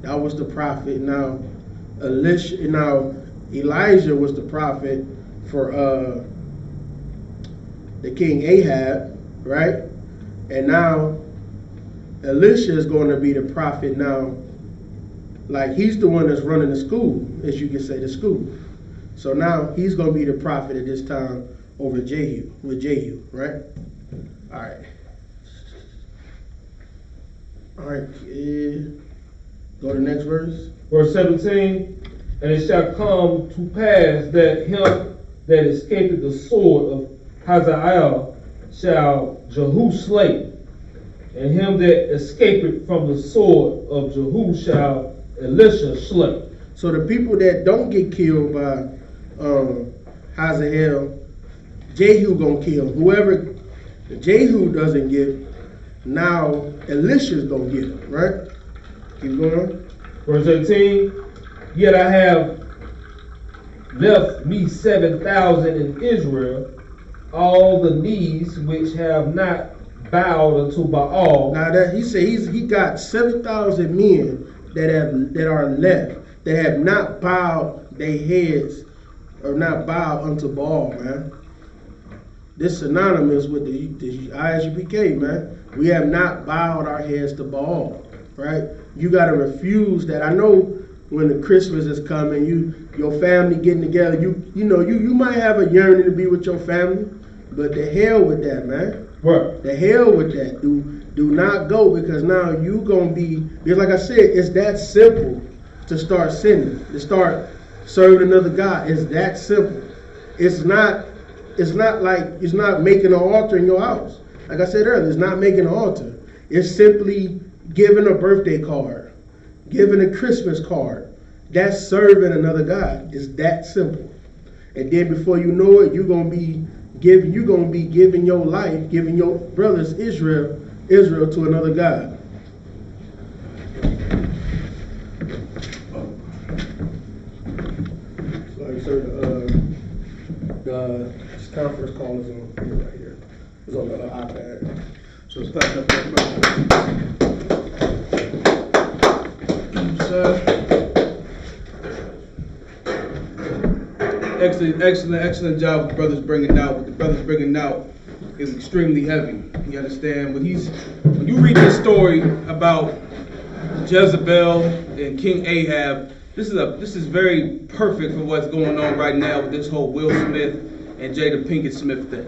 That was the prophet. Now Elijah was the prophet for the king Ahab, right? And now Elisha is going to be the prophet now. Like he's the one that's running the school, as you can say, the school. So now he's going to be the prophet at this time over Jehu, right? All right. All right. Go to the next verse. Verse 17, and it shall come to pass that him that escapeth the sword of Hazael shall Jehu slay, and him that escapeth from the sword of Jehu shall Elisha slay. So the people that don't get killed by Hazael, Jehu gonna kill. Whoever Jehu doesn't get, now Elisha's gonna get him, right? Keep going. Verse 18, yet I have left me 7,000 in Israel, all the knees which have not bowed unto Baal. Now that he said he got 7,000 men that are left that have not bowed their heads or not bowed unto Baal, man. This synonymous with the Isupk, man. We have not bowed our heads to Baal, right? You got to refuse that. I know when the Christmas is coming, your family getting together, you might have a yearning to be with your family, but the hell with that, man. Right. The hell with that. Do not go, because now you gonna be, because like I said, it's that simple to start sinning, to start serving another God. It's that simple. It's not making an altar in your house. Like I said earlier, it's not making an altar. It's simply giving a birthday card, giving a Christmas card. That's serving another God. It's that simple. And then before you know it, you're gonna be giving your life, giving your brothers Israel to another God. So like I said, this conference call is on here right here. It's on the iPad. So it's clapped up there. Excellent job with the brothers bringing out. What the brothers bringing out is extremely heavy. You understand? When you read this story about Jezebel and King Ahab, this is very perfect for what's going on right now with this whole Will Smith and Jada Pinkett Smith thing.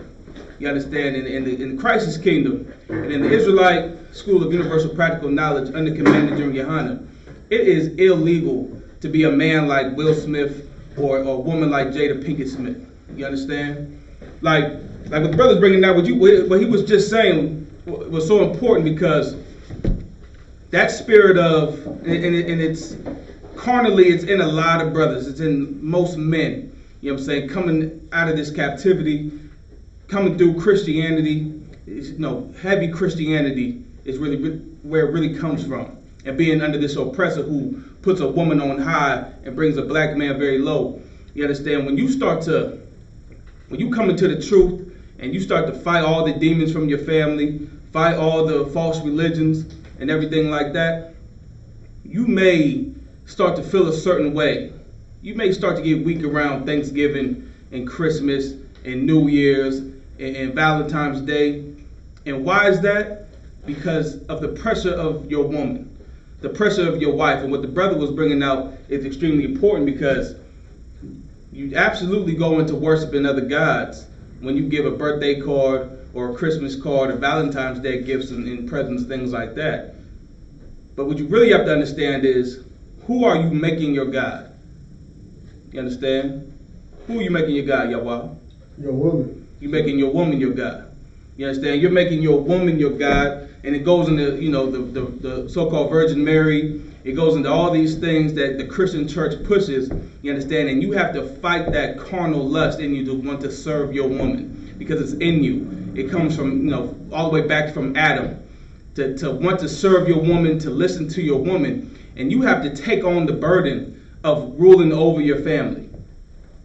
You understand? In the crisis kingdom and in the Israelite School of Universal Practical Knowledge under Commander General Yohanan, it is illegal to be a man like Will Smith or a woman like Jada Pinkett Smith. You understand? Like what the brother's bringing out, what he was just saying was so important, because that spirit of, and it's carnally, it's in a lot of brothers, it's in most men, you know what I'm saying, coming out of this captivity, coming through Christianity, heavy Christianity is really where it really comes from. And being under this oppressor who puts a woman on high and brings a black man very low. You understand? When you start to When you come into the truth and you start to fight all the demons from your family, fight all the false religions and everything like that, you may start to feel a certain way. You may start to get weak around Thanksgiving and Christmas and New Year's and Valentine's Day. And why is that? Because of the pressure of your woman, the pressure of your wife. And what the brother was bringing out is extremely important, because you absolutely go into worshiping other gods when you give a birthday card or a Christmas card or Valentine's Day gifts and presents, things like that. But what you really have to understand is, who are you making your God? You understand? Who are you making your God, Yahweh? Your woman. You're making your woman your God. You understand? You're making your woman your God, and it goes into, the so-called Virgin Mary. It goes into all these things that the Christian church pushes. You understand? And you have to fight that carnal lust in you to want to serve your woman, because it's in you. It comes from, all the way back from Adam. To want to serve your woman, to listen to your woman, and you have to take on the burden of ruling over your family.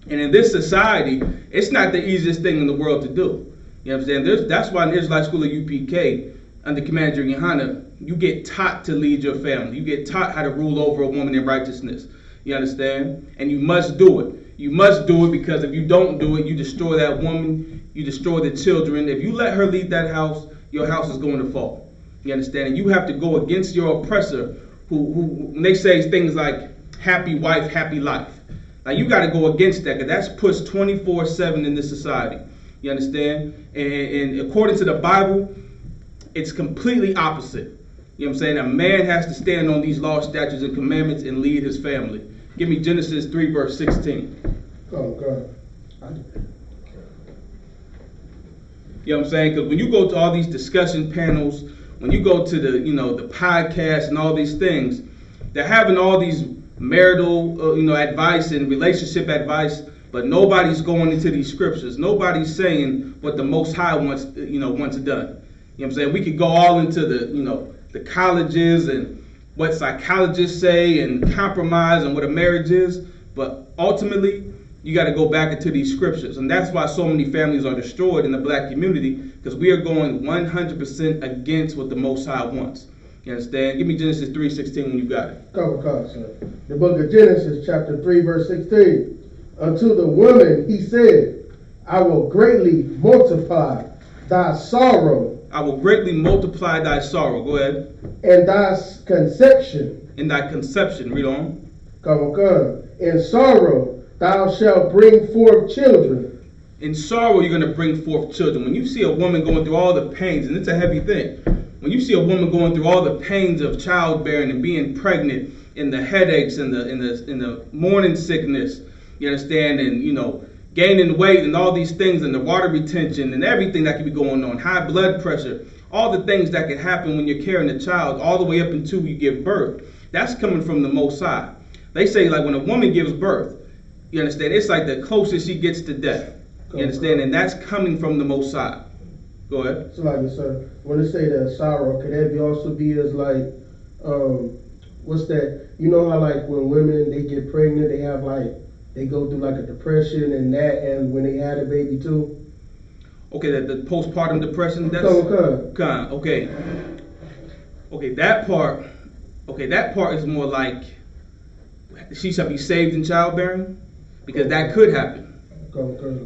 And in this society, it's not the easiest thing in the world to do. You know what I'm saying? That's why in the Israelite School of UPK, under Commander Yohana, you get taught to lead your family. You get taught how to rule over a woman in righteousness. You understand? And you must do it. You must do it, because if you don't do it, you destroy that woman, you destroy the children. If you let her lead that house, your house is going to fall. You understand? And you have to go against your oppressor, who when they say things like happy wife, happy life. Now you got to go against that, because that's pushed 24/7 in this society. You understand? And according to the Bible, it's completely opposite. You know what I'm saying? A man has to stand on these laws, statutes, and commandments and lead his family. Give me Genesis 3, verse 16. Oh, God. You know what I'm saying? Because when you go to all these discussion panels, when you go to the, the podcast and all these things, they're having all these marital, advice and relationship advice, but nobody's going into these scriptures. Nobody's saying what the Most High wants done. You know what I'm saying? We could go all into the colleges and what psychologists say and compromise and what a marriage is, but ultimately, you got to go back into these scriptures. And that's why so many families are destroyed in the black community, because we are going 100% against what the Most High wants. You understand? Give me Genesis 3:16 when you got it. Come, sir. The book of Genesis, chapter 3, verse 16. Unto the woman he said, I will greatly multiply thy sorrow. I will greatly multiply thy sorrow. Go ahead. And thy conception. In thy conception. Read on. Come. In sorrow thou shalt bring forth children. In sorrow you're going to bring forth children. When you see a woman going through all the pains, and it's a heavy thing. When you see a woman going through all the pains of childbearing and being pregnant, and the headaches and the morning sickness, you understand, and gaining weight and all these things, and the water retention and everything that could be going on, high blood pressure, all the things that can happen when you're carrying a child, all the way up until you give birth, that's coming from the Most High. They say, like, when a woman gives birth, you understand, it's like the closest she gets to death. You understand? And that's coming from the Most High. Go ahead. So like, sir, when they say that sorrow, could that also be as like, what's that? You know how like when women, they get pregnant, they have like, they go through like a depression and that, and when they had a baby too? Okay, the postpartum depression, that's... Okay. Okay, that part is more like, she shall be saved in childbearing, because that could happen.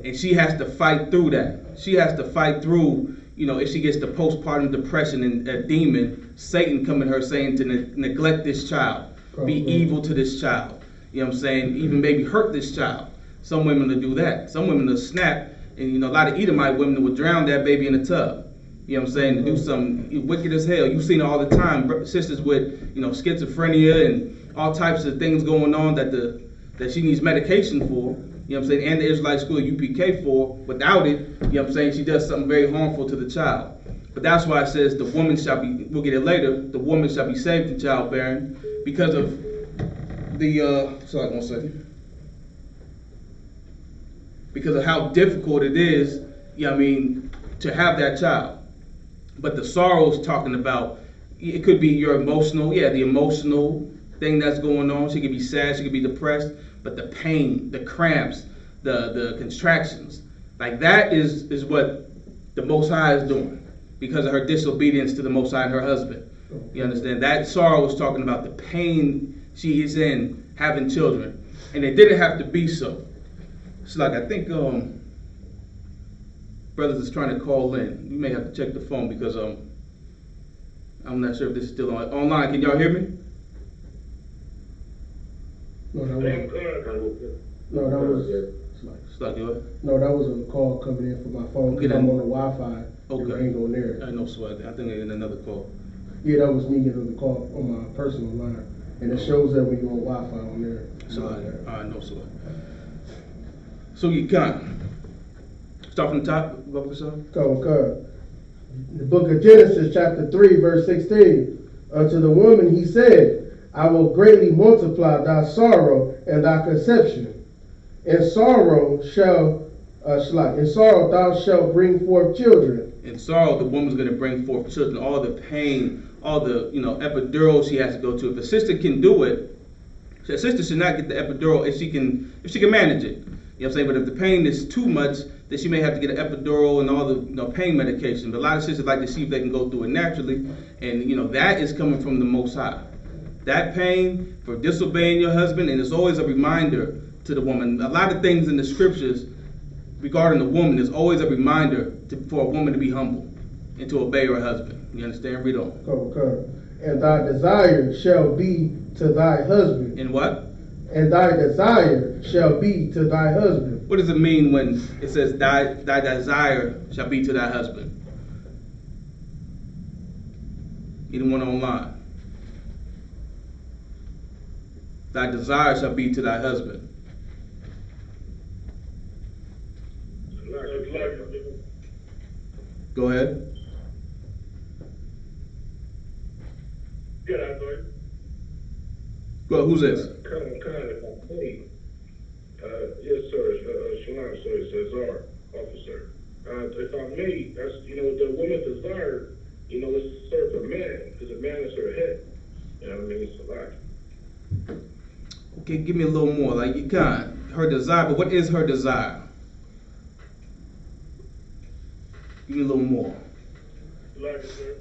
And she has to fight through that. She has to fight through, if she gets the postpartum depression and a demon, Satan coming to her saying to neglect this child, be evil to this child. You know what I'm saying? Even maybe hurt this child. Some women will do that. Some women will snap, and a lot of Edomite women will drown that baby in a tub. You know what I'm saying? To do something wicked as hell. You've seen it all the time. Sisters with, schizophrenia and all types of things going on that she needs medication for. You know what I'm saying? And the Israelite School of UPK for. Without it, you know what I'm saying, she does something very harmful to the child. But that's why it says the woman shall be, we'll get it later, the woman shall be saved in childbearing because of because of how difficult it is, to have that child. But the sorrow is talking about, it could be your emotional, the emotional thing that's going on. She could be sad, she could be depressed, but the pain, the cramps, the contractions, Like that is what the Most High is doing because of her disobedience to the Most High and her husband. You understand? That sorrow was talking about the pain she is in having children. And it didn't have to be so. It's like, I think brothers is trying to call in. You may have to check the phone because I'm not sure if this is still online. Can y'all hear me? No, that was a call coming in from my phone because I'm on the Wi-Fi. Okay. It ain't going there. I know, so I think they're in another call. Yeah, that was me getting the call on my personal line. And it shows that when you're on Wi-Fi on there. So I know, so. So you can start from the top, Brother Son? Come. The book of Genesis, chapter 3, verse 16. Unto the woman he said, I will greatly multiply thy sorrow and thy conception. In sorrow thou shalt bring forth children. In sorrow, the woman's going to bring forth children. All the pain, all the epidural she has to go to. If a sister can do it, a sister should not get the epidural if she can manage it. You know what I'm saying? But if the pain is too much, then she may have to get an epidural and all the pain medication. But a lot of sisters like to see if they can go through it naturally, and that is coming from the Most High. That pain for disobeying your husband, and it's always a reminder to the woman. A lot of things in the scriptures regarding the woman is always a reminder for a woman to be humble and to obey her husband. You understand? Read on. Come. And thy desire shall be to thy husband. And what? And thy desire shall be to thy husband. What does it mean when it says thy desire shall be to thy husband? Anyone online? Thy desire shall be to thy husband. Go ahead. Yeah, I know. Go. Who's this? Yes, sir. Shalom, sir. Cesar, officer. If I may, that's the woman's desire. It serves a man because a man is her head. You know what I mean? It's a lot. Okay, give me a little more. Like you can. Her desire, but what is her desire? Give me a little more. Like it, sir.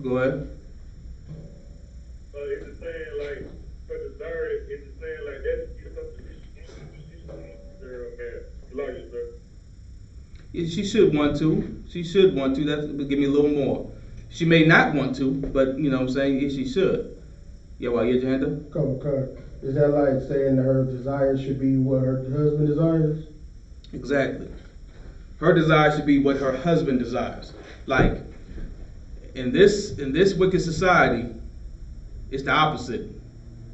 Go ahead. It's the saying like her desire is the saying like that. She's something man. Like it, sir. Yeah, she should want to. She should want to. But give me a little more. She may not want to, but you know what I'm saying? Yeah, she should. Yeah, well, you get your hand up? Come. Is that like saying that her desire should be what her husband desires? Exactly. Her desire should be what her husband desires. Like in this wicked society, it's the opposite.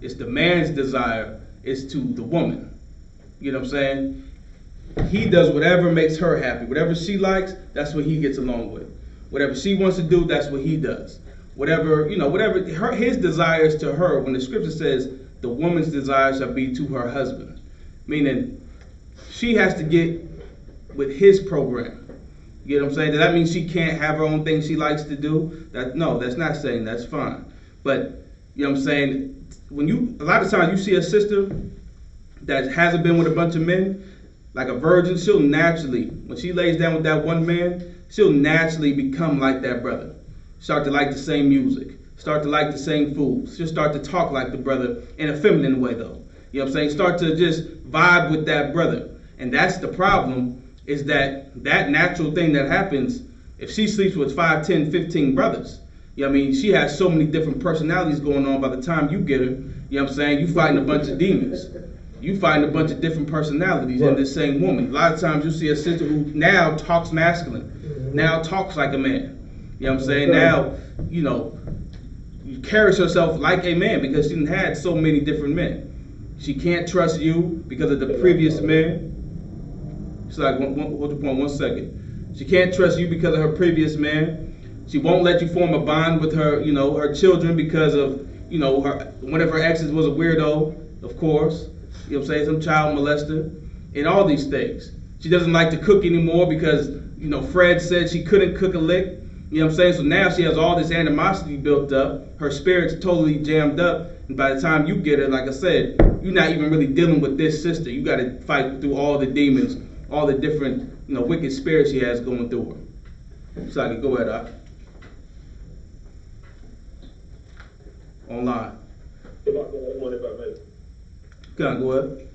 It's the man's desire is to the woman. You know what I'm saying? He does whatever makes her happy. Whatever she likes, that's what he gets along with. Whatever she wants to do, that's what he does. Whatever his desires to her, when the scripture says the woman's desire shall be to her husband, meaning she has to get with his program. You know what I'm saying? Does that mean she can't have her own thing she likes to do? No, that's not saying that's fine. But you know what I'm saying? A lot of times you see a sister that hasn't been with a bunch of men, like a virgin, she'll naturally, when she lays down with that one man, she'll naturally become like that brother. Start to like the same music. Start to like the same food. She'll start to talk like the brother in a feminine way, though. You know what I'm saying? Start to just vibe with that brother. And that's the problem, is that natural thing that happens if she sleeps with 5, 10, 15 brothers. You know what I mean? She has so many different personalities going on by the time you get her. You know what I'm saying? You fighting a bunch of demons. You find a bunch of different personalities in this same woman. A lot of times you see a sister who now talks masculine, now talks like a man. You know what I'm saying? Now, you carries herself like a man because she had so many different men. She can't trust you because of the previous men. She's like, hold your point 1 second. She can't trust you because of her previous man. She won't let you form a bond with her, her children because of, one of her exes was a weirdo, of course. You know what I'm saying? Some child molester and all these things. She doesn't like to cook anymore because, Fred said she couldn't cook a lick. You know what I'm saying? So now she has all this animosity built up. Her spirit's totally jammed up. And by the time you get her, like I said, you're not even really dealing with this sister. You got to fight through all the demons, all the different wicked spirit she has going through her. So I could go ahead, online. If I may. Go ahead.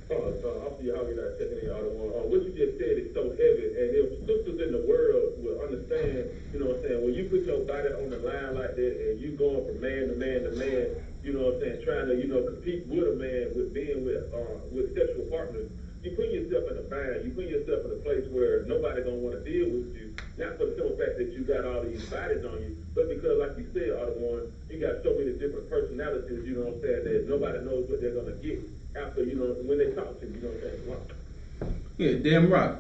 I'll see how you're not checking in other one. What you just said is so heavy, and if sisters in the world will understand, when you put your body on the line like that, and you going from man to man to man, trying to, compete with a man, with being with sexual partners, you put yourself in a bind. You put yourself in a place where nobody gonna want to deal with you. Not for the simple fact that you got all these bodies on you, but because, like you said, other one, you got so many different personalities. That nobody knows what they're gonna get after, when they talk to you. Yeah, damn right.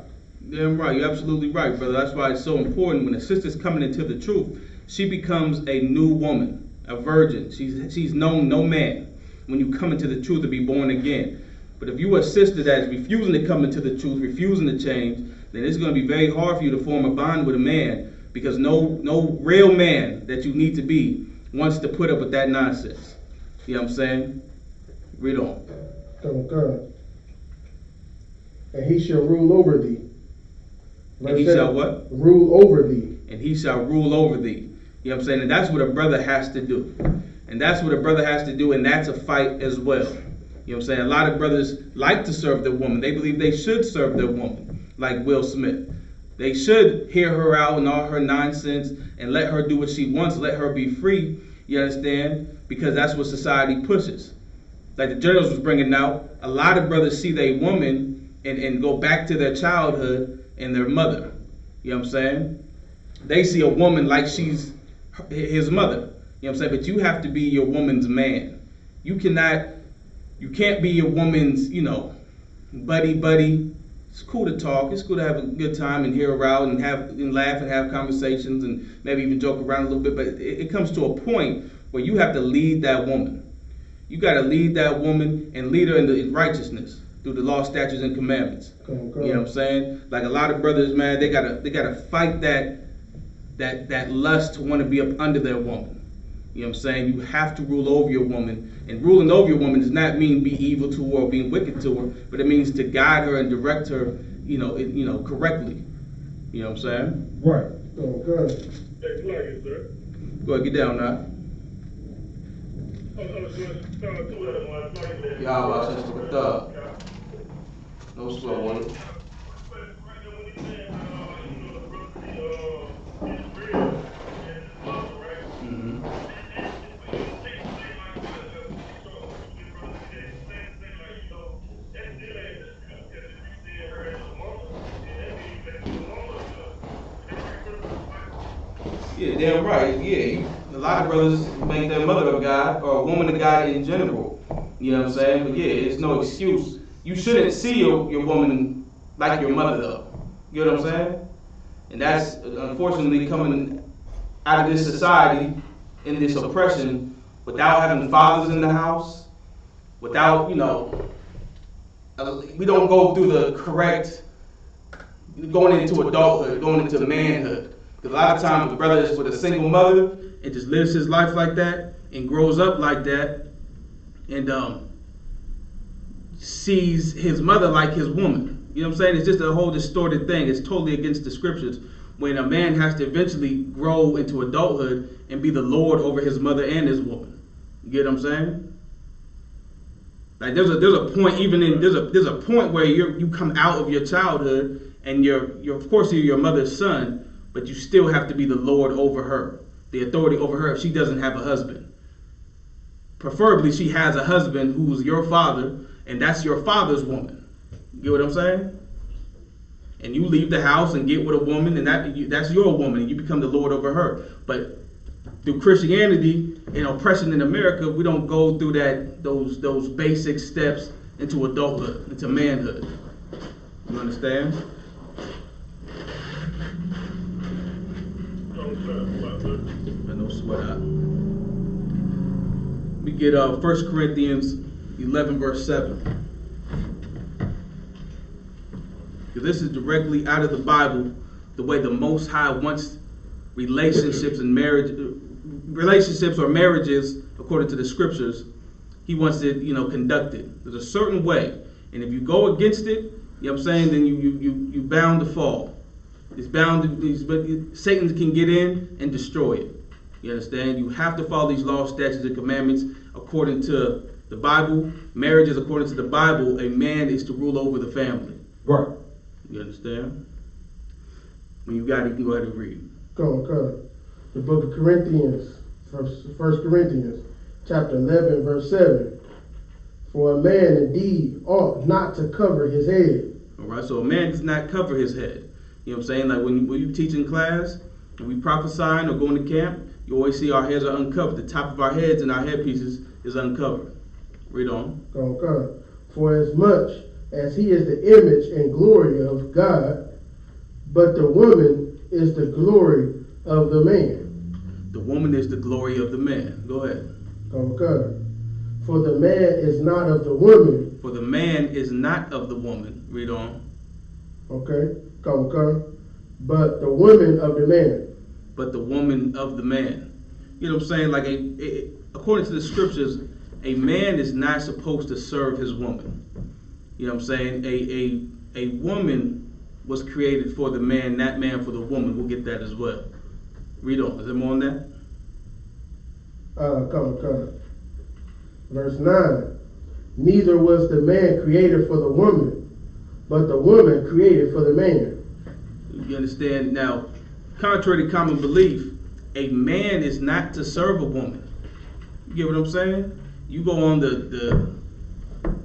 Damn right. You're absolutely right, brother. That's why it's so important when a sister's coming into the truth, she becomes a new woman, a virgin. She's known no man when you come into the truth to be born again. But if you a sister that's refusing to come into the truth, refusing to change, then it's going to be very hard for you to form a bond with a man, because no real man that you need to be wants to put up with that nonsense. You know what I'm saying? Read on. Okay. And he shall rule over thee. And he shall what? Rule over thee. And he shall rule over thee. You know what I'm saying? And that's what a brother has to do. And that's what a brother has to do, and that's a fight as well. You know what I'm saying? A lot of brothers like to serve their woman. They believe they should serve their woman, like Will Smith. They should hear her out and all her nonsense and let her do what she wants, let her be free, you understand? Because that's what society pushes. Like the journalist was bringing out, a lot of brothers see their woman and go back to their childhood and their mother. You know what I'm saying? They see a woman like she's his mother. You know what I'm saying? But you have to be your woman's man. You can't be your woman's, buddy. It's cool to talk. It's cool to have a good time and hear her out and laugh and have conversations and maybe even joke around a little bit. But it comes to a point where you have to lead that woman. You got to lead that woman and lead her in righteousness through the law, statutes, and commandments. You know what I'm saying? Like a lot of brothers, man, they gotta fight that lust to want to be up under their woman. You know what I'm saying? You have to rule over your woman. And ruling over your woman does not mean be evil to her or being wicked to her, but it means to guide her and direct her, correctly. You know what I'm saying? Right. Okay. Hey, flag, sir. Go ahead, get down now. Y'all watch this with the no slow one. Yeah, damn right. Yeah, a lot of brothers make their mother a god or a woman a god in general. You know what I'm saying? But yeah, it's no excuse. You shouldn't see your woman like your mother, though. You know what I'm saying? And that's unfortunately coming out of this society in this oppression without having fathers in the house, without, we don't go through the correct going into adulthood, going into manhood. Because a lot of times the brother is with a single mother and just lives his life like that and grows up like that and sees his mother like his woman. You know what I'm saying? It's just a whole distorted thing. It's totally against the scriptures when a man has to eventually grow into adulthood and be the Lord over his mother and his woman. You get what I'm saying? Like there's a point even in there's a point where you come out of your childhood and you're of course you're your mother's son, but you still have to be the Lord over her, the authority over her if she doesn't have a husband. Preferably she has a husband who's your father, and that's your father's woman. You get what I'm saying? And you leave the house and get with a woman, and that's your woman, and you become the Lord over her. But through Christianity and oppression in America, we don't go through those basic steps into adulthood, into manhood. You understand? No sweat out. We get 1 Corinthians 11 verse 7. This is directly out of the Bible, the way the Most High wants relationships or marriages, according to the scriptures, he wants it, conducted. There's a certain way, and if you go against it, You know what I'm saying? Then you bound to fall. It's bound to, but Satan can get in and destroy it. You understand? You have to follow these laws, statutes, and commandments according to the Bible. Marriage is according to the Bible. A man is to rule over the family. Right. You understand? When you got it, you can go ahead and read. Come. The book of Corinthians, First Corinthians, chapter 11, verse 7. For a man indeed ought not to cover his head. All right, so a man does not cover his head. You know what I'm saying? Like when you teach in class, when we prophesying or going to camp, you always see our heads are uncovered. The top of our heads and our headpieces is uncovered. Read on. Come. For as much as he is the image and glory of God, but the woman is the glory of the man. The woman is the glory of the man. Go ahead. Come. For the man is not of the woman. For the man is not of the woman. Read on. Okay. Come. But the woman of the man. But the woman of the man. You know what I'm saying? Like according to the scriptures, a man is not supposed to serve his woman. You know what I'm saying? A woman was created for the man, that man for the woman. We'll get that as well. Read on. Is there more on that? Come. Verse 9. Neither was the man created for the woman, but the woman created for the man. You understand? Now, contrary to common belief, a man is not to serve a woman. You get what I'm saying? You go on the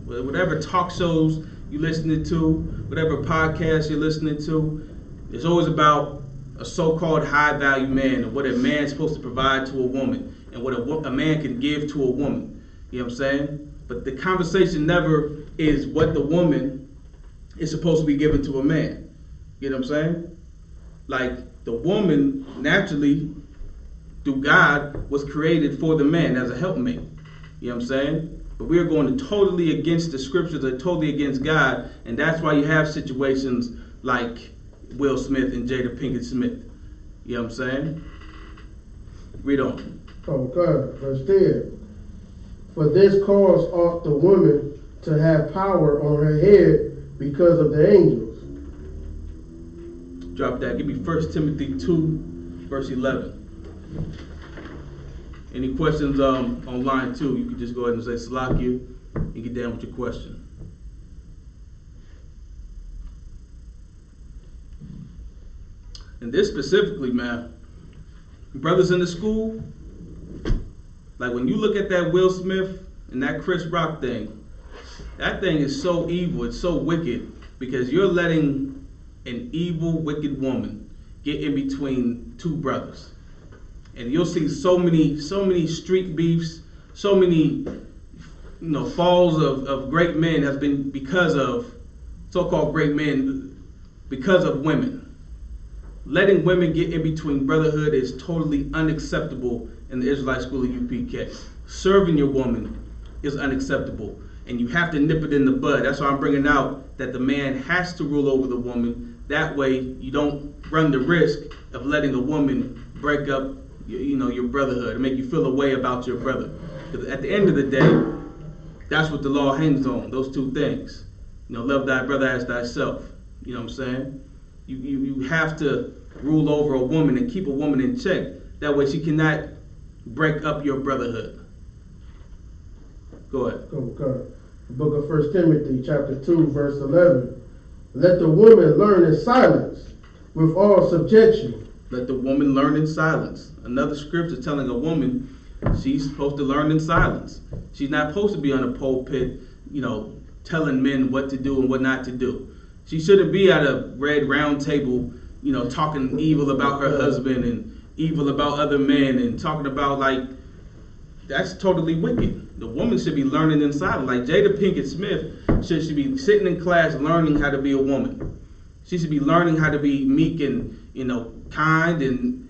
whatever talk shows you're listening to, whatever podcast you're listening to, it's always about a so-called high-value man and what a man's supposed to provide to a woman and what a man can give to a woman. You know what I'm saying? But the conversation never is what the woman is supposed to be given to a man. You know what I'm saying? Like the woman naturally, through God, was created for the man as a helpmate. You know what I'm saying? But we are going totally against the scriptures, or totally against God, and that's why you have situations like Will Smith and Jada Pinkett Smith. You know what I'm saying? Read on. Okay, verse 10. For this cause ought the woman to have power on her head because of the angels. Drop that. Give me 1 Timothy 2, verse 11. Any questions on line 2, you can just go ahead and say Salakia and get down with your question. And this specifically, man, brothers in the school, like when you look at that Will Smith and that Chris Rock thing, that thing is so evil, it's so wicked, because you're letting an evil, wicked woman get in between two brothers. And you'll see so many street beefs, so many, falls of great men has been because of so-called great men, because of women. Letting women get in between brotherhood is totally unacceptable in the Israelite school of UPK. Serving your woman is unacceptable, and you have to nip it in the bud. That's why I'm bringing out that the man has to rule over the woman. That way, you don't run the risk of letting a woman break up, your brotherhood and make you feel a way about your brother. Because at the end of the day, that's what the law hangs on, those two things. Love thy brother as thyself. You know what I'm saying? You have to rule over a woman and keep a woman in check. That way she cannot break up your brotherhood. Go ahead. Okay. The book of 1 Timothy, chapter 2, verse 11. Let the woman learn in silence with all subjection. Let the woman learn in silence. Another scripture telling a woman she's supposed to learn in silence. She's not supposed to be on a pulpit, telling men what to do and what not to do. She shouldn't be at a red round table, talking evil about her husband and evil about other men and talking about that's totally wicked. The woman should be learning in silence. Like Jada Pinkett Smith should be sitting in class learning how to be a woman. She should be learning how to be meek and, kind and,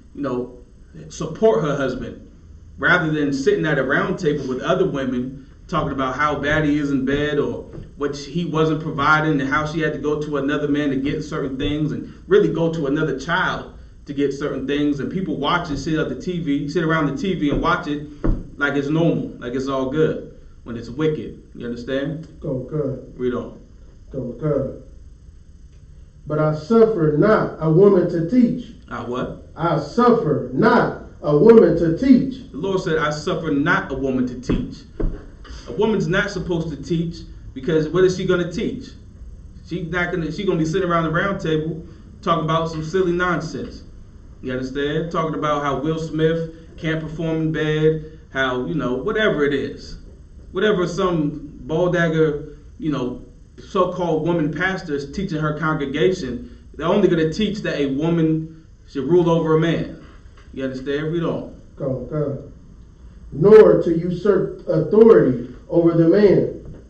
support her husband, rather than sitting at a round table with other women talking about how bad he is in bed or what he wasn't providing and how she had to go to another man to get certain things and really go to another child to get certain things, and people watch and sit around the TV and watch it like it's normal, like it's all good, when it's wicked. You understand? Go good. Read on. Go good. But I suffer not a woman to teach. I what? I suffer not a woman to teach. The Lord said, I suffer not a woman to teach. A woman's not supposed to teach because what is she going to teach? She's going to be sitting around the round table talking about some silly nonsense. You understand? Talking about how Will Smith can't perform in bed, how, whatever it is. Whatever some balldagger, so-called woman pastor is teaching her congregation, they're only going to teach that a woman should rule over a man. You understand? Read on. Go. Nor to usurp authority over the man,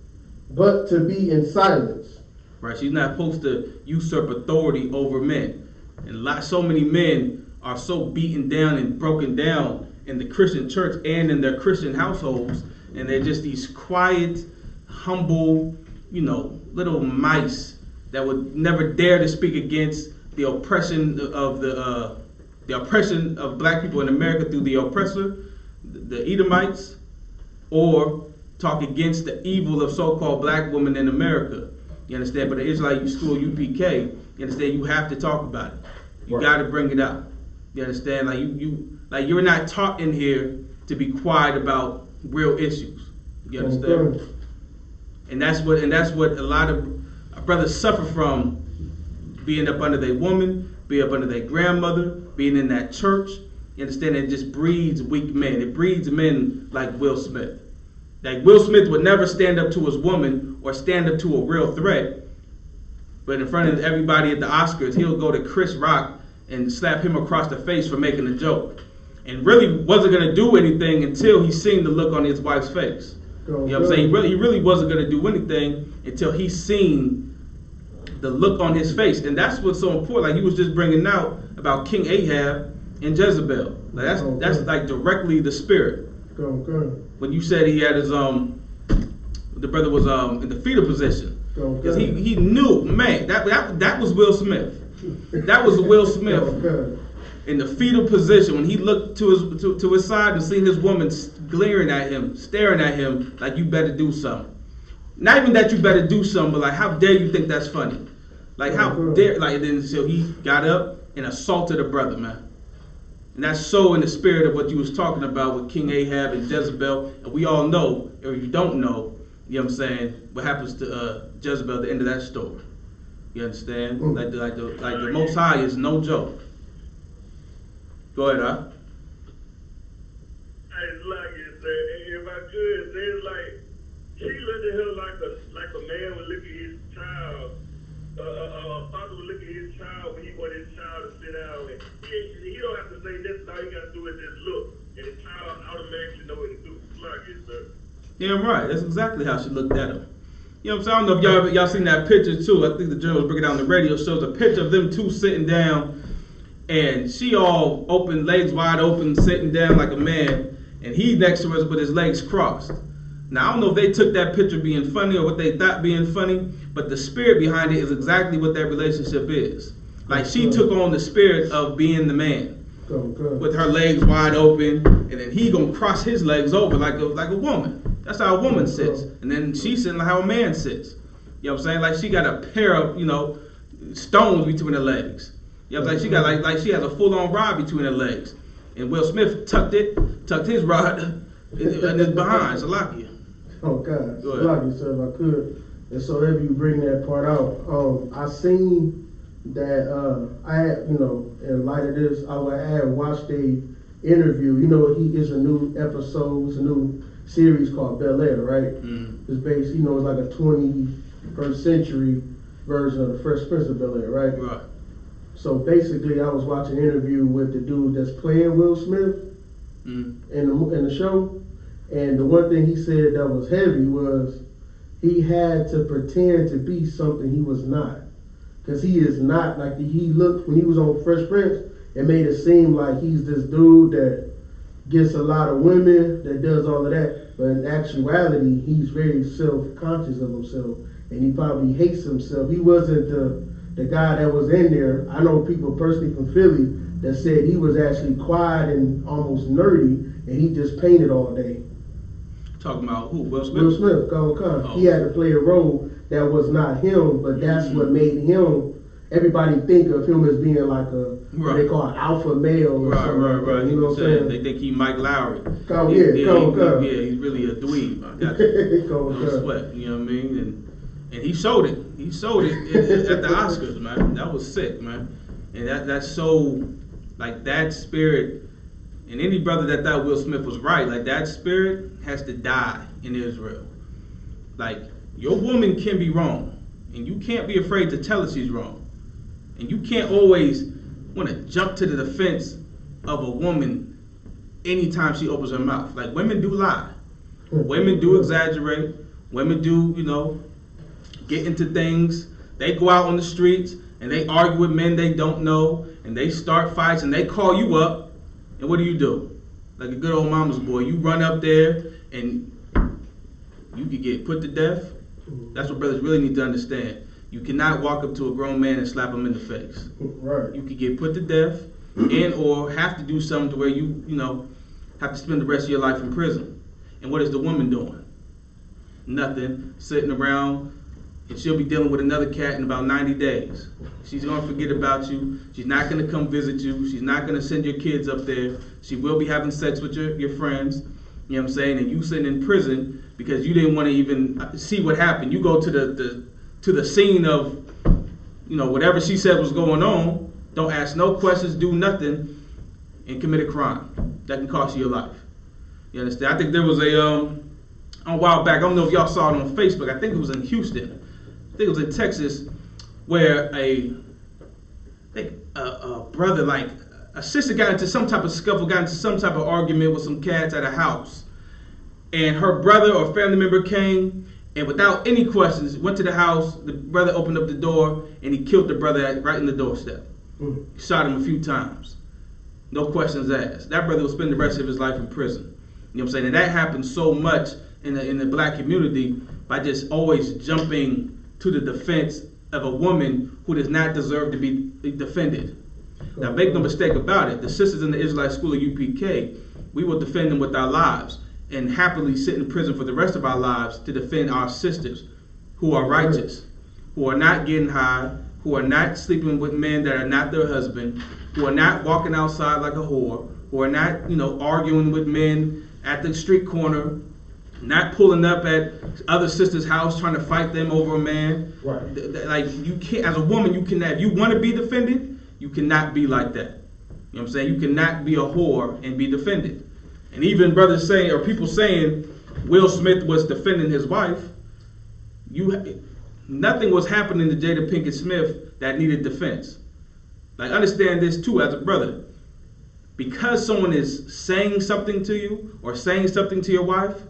but to be in silence. Right? She's not supposed to usurp authority over men. And so many men are so beaten down and broken down in the Christian church and in their Christian households, and they're just these quiet, humble, little mice that would never dare to speak against the oppression of the oppression of black people in America through the oppressor, the Edomites, or talk against the evil of so-called black women in America. You understand? But the Israelite school, UPK, you understand? You have to talk about it. You got to bring it up. You understand? Like you're not taught in here to be quiet about real issues. You understand? Okay. And that's what a lot of brothers suffer from, being up under their woman, being up under their grandmother, being in that church. You understand? It just breeds weak men. It breeds men like Will Smith. Like Will Smith would never stand up to his woman or stand up to a real threat. But in front of everybody at the Oscars, he'll go to Chris Rock and slap him across the face for making a joke. And really wasn't going to do anything until he seen the look on his wife's face. You know what I'm saying? He really wasn't going to do anything until he seen the look on his face. And that's what's so important. Like he was just bringing out about King Ahab and Jezebel. Like that's like directly the spirit. When you said he had his the brother was in the fetal position, because he knew, man, that was Will Smith. That was Will Smith in the fetal position when he looked to his side and seen his woman glaring at him, staring at him like you better do something. Not even that you better do something, but like how dare you think that's funny? Like how dare then so he got up and assaulted a brother, man. And that's so in the spirit of what you was talking about with King Ahab and Jezebel. And we all know, or you don't know, you know what I'm saying, what happens to Jezebel at the end of that story. You understand? Like the Most High is no joke. Go ahead, huh? It's like if I could, it's like she looked at him like a man would look at his child. A father would look at his child when he wanted his child to sit down. And he don't have to say this. All you got to do is just look, and the child automatically know what to do. Like it, sir. Yeah, right. That's exactly how she looked at him. You know what I'm saying? I don't know if y'all seen that picture too. I think the journal was breaking down the radio, shows a picture of them two sitting down, and she all open, legs wide open, sitting down like a man, and he next to us with his legs crossed. Now, I don't know if they took that picture being funny or what they thought being funny, but the spirit behind it is exactly what that relationship is. Like, she took on the spirit of being the man with her legs wide open, and then he gonna cross his legs over like a woman. That's how a woman sits. And then she's sitting like how a man sits. You know what I'm saying? Like, she got a pair of, stones between her legs. You know what I'm saying? She got like she has a full-on rod between her legs. And Will Smith tucked his rod in his behind. Salakia. Oh God, Salakia, sir, if I could. And so if you bring that part out, I seen that I had, in light of this, I had watched a interview. He is a new episode, it's a new series called Bel Air, right? It's based, it's like a 21st century version of the Fresh Prince of Bel Air, right? Right. So basically, I was watching an interview with the dude that's playing Will Smith in the show, and the one thing he said that was heavy was he had to pretend to be something he was not, because he is not like he looked when he was on Fresh Prince. It made it seem like he's this dude that gets a lot of women, that does all of that, but in actuality, he's very self-conscious of himself, and he probably hates himself. He wasn't the guy that was in there. I know people personally from Philly that said he was actually quiet and almost nerdy, and he just painted all day. Talking about who? Will Smith? Will Smith, He had to play a role that was not him, but that's what made him everybody think of him as being like a what they Right. call an alpha male or something like that. You know what I'm saying? They think he Mike Lowry. Come, He- yeah, come, come. yeah, he's really a dweeb. I got you. Come, No come. sweat, you know what I mean? And he showed it. He showed it at the Oscars, man. That was sick, man. And that's so, like, that spirit, and any brother that thought Will Smith was right, like, that spirit has to die in Israel. Like, your woman can be wrong, and you can't be afraid to tell her she's wrong. And you can't always want to jump to the defense of a woman anytime she opens her mouth. Like, women do lie. Women do exaggerate. Women do, get into things. They go out on the streets and they argue with men they don't know, and they start fights, and they call you up, and what do? Like a good old mama's boy, you run up there and you could get put to death. That's what brothers really need to understand. You cannot walk up to a grown man and slap him in the face. Right. You could get put to death and or have to do something to where you have to spend the rest of your life in prison. And what is the woman doing? Nothing. Sitting around, and she'll be dealing with another cat in about 90 days. She's going to forget about you. She's not going to come visit you. She's not going to send your kids up there. She will be having sex with your friends. You know what I'm saying? And you sitting in prison because you didn't want to even see what happened. You go to the scene of, whatever she said was going on. Don't ask no questions, do nothing, and commit a crime that can cost you your life. You understand? I think there was a while back, I don't know if y'all saw it on Facebook, I think it was in Houston, I think it was in Texas, where a brother, like a sister got into some type of scuffle, got into some type of argument with some cats at a house. And her brother or family member came and without any questions went to the house. The brother opened up the door and he killed the brother right in the doorstep. He shot him a few times. No questions asked. That brother will spend the rest of his life in prison. You know what I'm saying? And that happens so much in the black community by just always jumping to the defense of a woman who does not deserve to be defended. Now, make no mistake about it, the sisters in the Israelite school of UPK, we will defend them with our lives and happily sit in prison for the rest of our lives to defend our sisters who are righteous, who are not getting high, who are not sleeping with men that are not their husband, who are not walking outside like a whore, who are not, arguing with men at the street corner, not pulling up at other sisters' house trying to fight them over a man. Right. Like, you can't, as a woman, you cannot, if you want to be defended, you cannot be like that. You know what I'm saying? You cannot be a whore and be defended. And even brothers saying, or people saying, Will Smith was defending his wife, nothing was happening to Jada Pinkett Smith that needed defense. Like, understand this too as a brother. Because someone is saying something to you or saying something to your wife,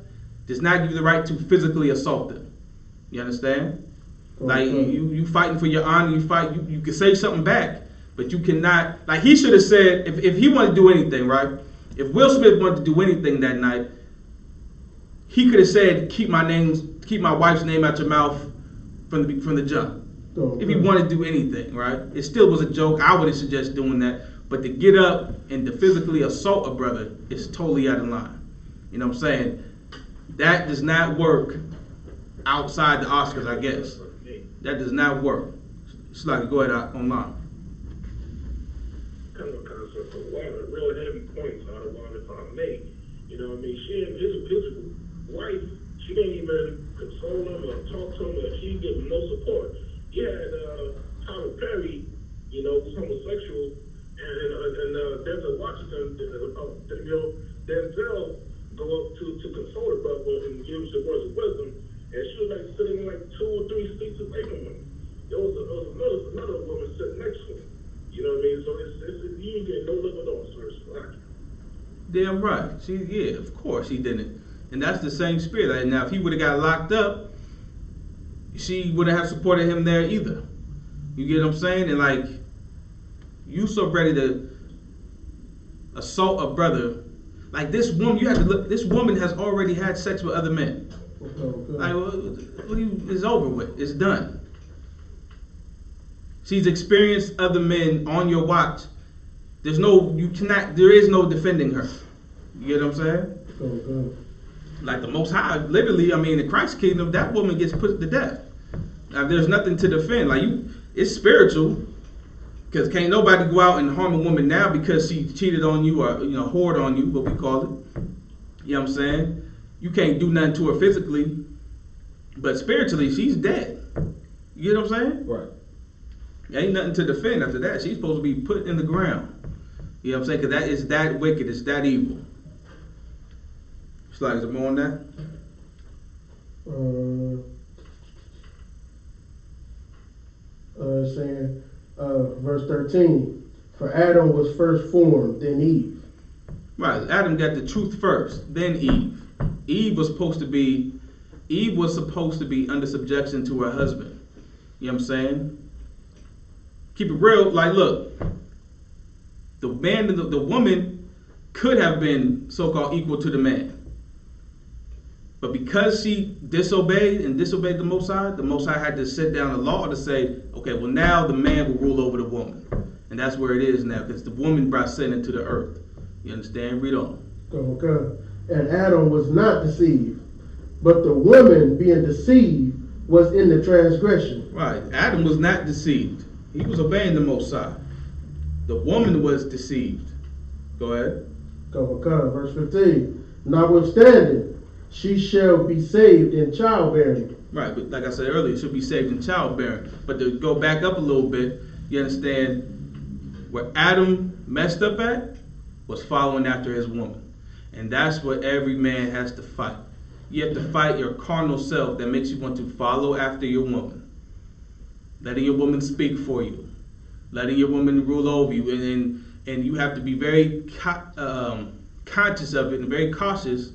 does not give you the right to physically assault them. You understand? Like, you fighting for your honor, you can say something back, but you cannot, like he should have said, if he wanted to do anything, right? If Will Smith wanted to do anything that night, he could have said, keep my wife's name out your mouth from the jump. If he wanted to do anything, right? It still was a joke. I wouldn't suggest doing that. But to get up and to physically assault a brother is totally out of line. You know what I'm saying? That does not work outside the Oscars, I guess. That does not work. It's like, go ahead online. Kind of concept of a lot of real heavy points out of one, if I may. You know what I mean? She and his wife, she didn't even console him or talk to him, or she gave him no support. He had Tyler Perry, was homosexual, and Denzel Washington, Denzel go up to console the brother and give him some words of wisdom, and she was like sitting like 2 or 3 seats away from him. There was another woman sitting next to him. You know what I mean? So it's you ain't getting no love at all, sir. It's like, Damn right. Of course he didn't. And that's the same spirit. Like, now, if he would have got locked up, she wouldn't have supported him there either. You get what I'm saying? And like, you so ready to assault a brother. Like, this woman, you have to look, this woman has already had sex with other men. Like, it's over with. It's done. She's experienced other men on your watch. There is no defending her. You get what I'm saying? Like the Most High, literally, in Christ's kingdom, that woman gets put to death. Now, there's nothing to defend. Like, it's spiritual. Because can't nobody go out and harm a woman now because she cheated on you or whored on you, what we call it. You know what I'm saying? You can't do nothing to her physically, but spiritually she's dead. You get what I'm saying? Right. Ain't nothing to defend after that. She's supposed to be put in the ground. You know what I'm saying? Because that is that wicked. It's that evil. It's like, is there more on that? Saying, verse 13, for Adam was first formed, then Eve. Right. Adam got the truth first, then Eve. Eve was supposed to be under subjection to her husband. You know what I'm saying? Keep it real. Like, look, the man and the woman could have been so-called equal to the man. But because she disobeyed the Most High had to set down a law to say, okay, well now the man will rule over the woman. And that's where it is now, because the woman brought sin into the earth. You understand? Read on. Okay. And Adam was not deceived, but the woman being deceived was in the transgression. Right. Adam was not deceived. He was obeying the Most High. The woman was deceived. Go ahead. Okay. Verse 15. Notwithstanding, she shall be saved in childbearing. Right, but like I said earlier, she'll be saved in childbearing. But to go back up a little bit, you understand where Adam messed up at was following after his woman. And that's what every man has to fight. You have to fight your carnal self that makes you want to follow after your woman. Letting your woman speak for you. Letting your woman rule over you. And you have to be very conscious of it and very cautious.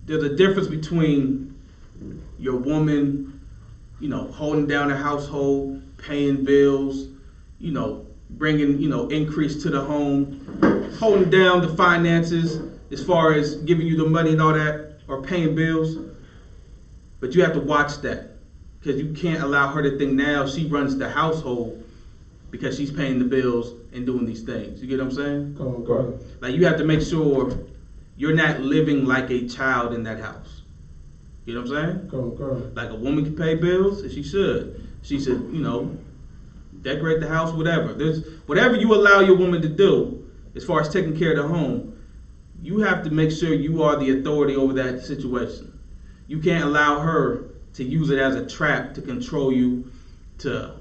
There's a difference between your woman, holding down the household, paying bills, bringing, increase to the home, holding down the finances as far as giving you the money and all that, or paying bills. But you have to watch that, because you can't allow her to think now she runs the household because she's paying the bills and doing these things. You get what I'm saying? Okay. Like, you have to make sure you're not living like a child in that house. You know what I'm saying? Okay. Like, a woman can pay bills, and she should. She should, decorate the house, whatever. Whatever you allow your woman to do, as far as taking care of the home, you have to make sure you are the authority over that situation. You can't allow her to use it as a trap to control you, to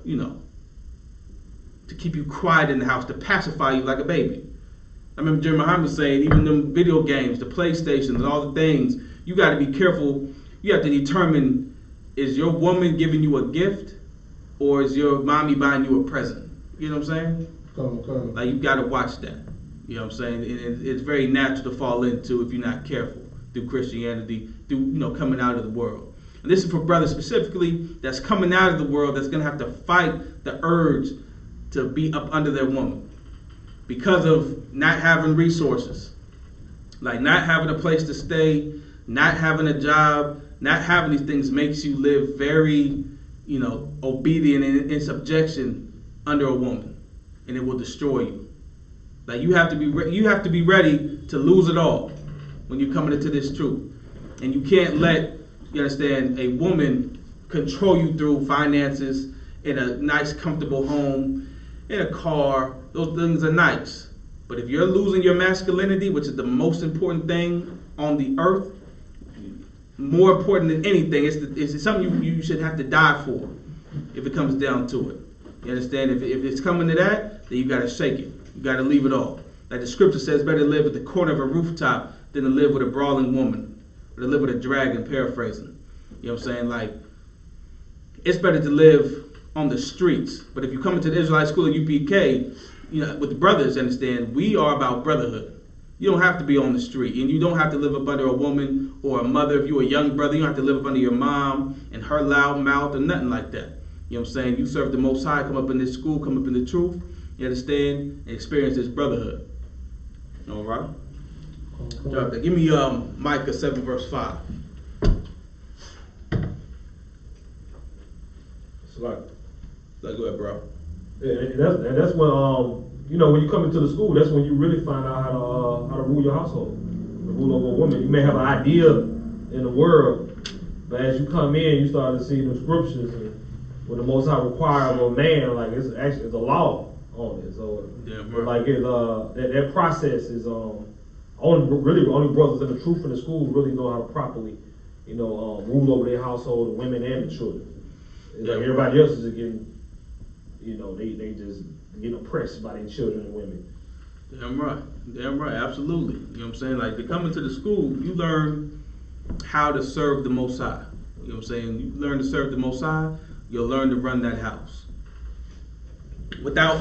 keep you quiet in the house, to pacify you like a baby. I remember Jerry Muhammad saying, even them video games, the PlayStations, all the things, you got to be careful. You have to determine, is your woman giving you a gift, or is your mommy buying you a present? You know what I'm saying? Okay. Like, you got to watch that. You know what I'm saying? It's very natural to fall into if you're not careful through Christianity, through coming out of the world. And this is for brothers specifically that's coming out of the world, that's going to have to fight the urge to be up under their woman because of not having resources, like not having a place to stay, not having a job, not having these things makes you live very, obedient and in subjection under a woman, and it will destroy you. Like, you have to be ready to lose it all when you're coming into this truth, and you can't let, you understand, a woman control you through finances in a nice, comfortable home, in a car. Those things are nice. But if you're losing your masculinity, which is the most important thing on the earth, more important than anything, it's something you should have to die for if it comes down to it. You understand? If it's coming to that, then you got to shake it. You got to leave it all. Like the scripture says, better to live at the corner of a rooftop than to live with a brawling woman, or to live with a dragon, paraphrasing. You know what I'm saying? Like, it's better to live on the streets. But if you come into the Israelite school at UPK, with the brothers, understand, we are about brotherhood. You don't have to be on the street, and you don't have to live up under a woman or a mother. If you're a young brother, you don't have to live up under your mom and her loud mouth or nothing like that. You know what I'm saying? You serve the Most High, come up in this school, come up in the truth, you understand, and experience this brotherhood. All right? Drop that. Give me Micah 7 verse 5. It's like, Go ahead, bro. yeah, and that's when when you come into the school, that's when you really find out how to rule your household, to rule over a woman. You may have an idea in the world, but as you come in, you start to see the scriptures, and what the Most High require of a man, like it's a law on it. So like that process is only brothers in the truth in the school really know how to properly, rule over their household, the women and the children. It's like everybody else is getting, they just getting oppressed by their children and women. Damn right, absolutely. You know what I'm saying? Like, to come into the school, you learn how to serve the Most High. You know what I'm saying? You learn to serve the Most High, you'll learn to run that house. Without,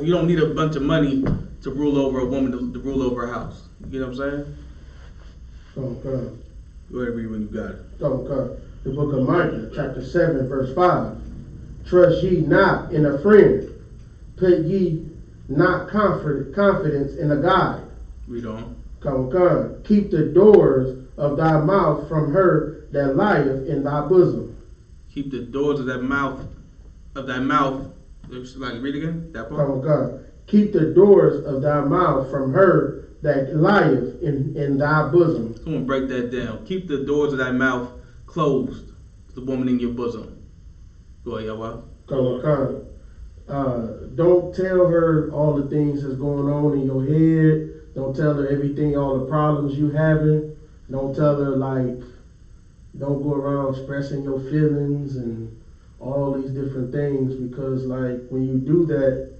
you don't need a bunch of money to rule over a woman, to rule over a house. You know what I'm saying? Okay. Go ahead, read when you got it. Okay. The book of Micah, chapter 7, verse 5. Trust ye not in a friend, put ye not confidence in a guide. Read on. Come. Keep the doors of thy mouth from her that lieth in thy bosom. Keep the doors of thy mouth. Like, read again, that part. Come. Keep the doors of thy mouth from her that lieth in thy bosom. Someone break that down. Keep the doors of thy mouth closed to the woman in your bosom. Go ahead, y'all. Come. Don't tell her all the things that's going on in your head. Don't tell her everything, all the problems you having. Don't tell her, like, don't go around expressing your feelings and all these different things, because, like, when you do that,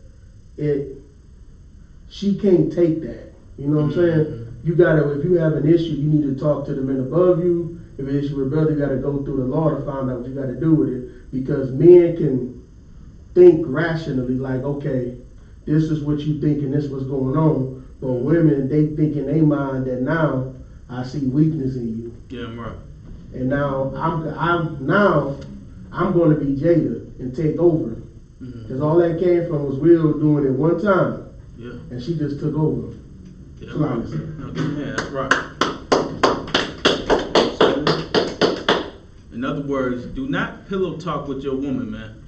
she can't take that. You know what I'm saying? You gotta, if you have an issue, you need to talk to the men above you. If an issue with brother, you gotta go through the law to find out what you gotta do with it, because men can think rationally, like, okay, this is what you think and this is what's going on. But women, they think in their mind that now I see weakness in you. Yeah, I'm right. And now I'm going to be Jada and take over, because all that came from was Will doing it one time, and she just took over. Yeah, right. Yeah, that's right. In other words, do not pillow talk with your woman, man.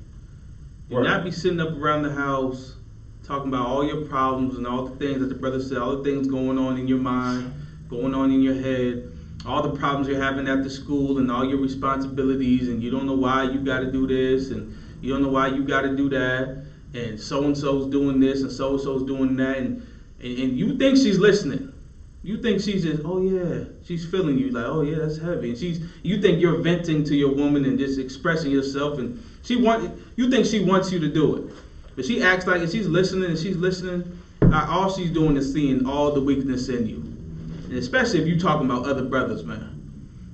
Do not be sitting up around the house talking about all your problems and all the things that the brother said, all the things going on in your mind, going on in your head, all the problems you're having at the school and all your responsibilities, and you don't know why you got to do this and you don't know why you got to do that, and so-and-so's doing this and so-and-so's doing that, and you think she's listening. You think she's just, oh yeah, she's feeling you, like, oh yeah, that's heavy. And you think you're venting to your woman and just expressing yourself, and you think she wants you to do it. But she acts like she's listening, all she's doing is seeing all the weakness in you. And especially if you talking about other brothers, man.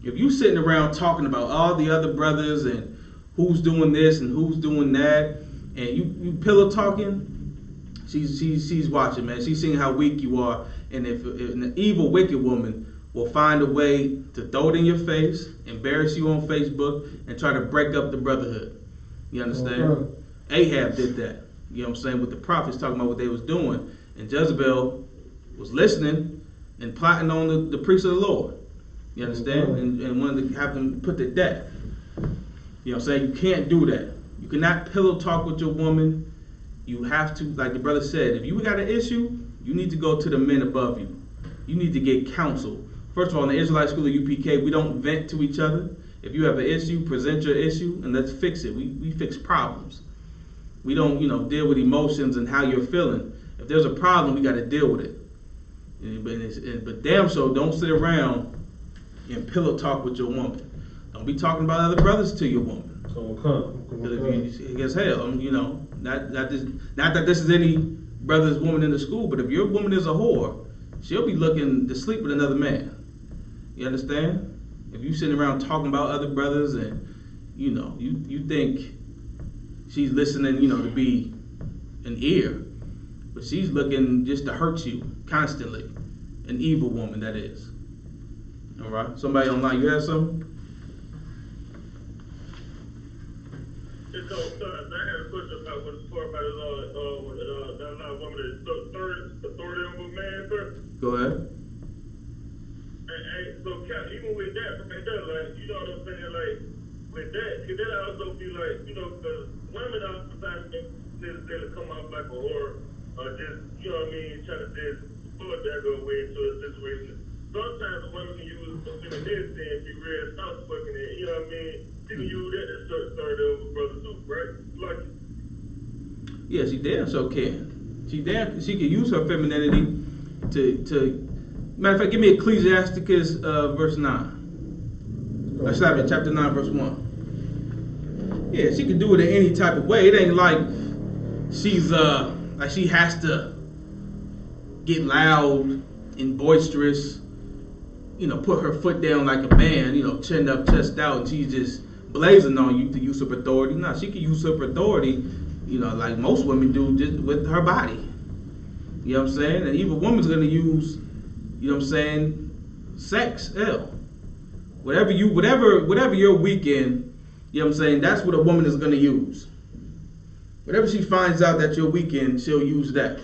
If you sitting around talking about all the other brothers and who's doing this and who's doing that, and you pillow talking, she's watching, man. She's seeing how weak you are. And if an evil, wicked woman will find a way to throw it in your face, embarrass you on Facebook, and try to break up the brotherhood. You understand? Ahab did that. You know what I'm saying? With the prophets talking about what they was doing. And Jezebel was listening and plotting on the priests of the Lord. You understand? And wanted to have them put to death. You know what I'm saying? You can't do that. You cannot pillow talk with your woman. You have to, like the brother said, if you got an issue, you need to go to the men above you. You need to get counsel. First of all, in the Israelite school of UPK, we don't vent to each other. If you have an issue, present your issue and let's fix it. We fix problems. We don't, deal with emotions and how you're feeling. If there's a problem, we got to deal with it. But damn sure, don't sit around and pillow talk with your woman. Don't be talking about other brothers to your woman. Because hell, not that this is any brother's woman in the school, but if your woman is a whore, she'll be looking to sleep with another man. You understand? If you sitting around talking about other brothers and you think she's listening, to be an ear, but she's looking just to hurt you constantly. An evil woman, that is. All right. Somebody online, you have something? So, I had a question about what the story about that woman that authority over a man, sir. Go ahead. So, even with that, like, you know what I'm saying, like, with that, could that also be like, because women sometimes necessarily come off like a whore, or just, try to just put that way into a situation. Sometimes women can use something like this and be real soft spoken, She can use that to start the other brother too, right? Like, Yeah, she damn sure can. She can use her femininity to. Matter of fact, give me Ecclesiasticus verse 9. Chapter 9, verse 1. Yeah, she can do it in any type of way. It ain't like she's like she has to get loud and boisterous, put her foot down like a man, chin up, chest out, and she's just blazing on you to usurp authority. No, she can usurp authority, like most women do, just with her body. You know what I'm saying? And even a woman's gonna use, sex, hell. Whatever you're weak in, that's what a woman is gonna use. Whatever she finds out that you're weak in, she'll use that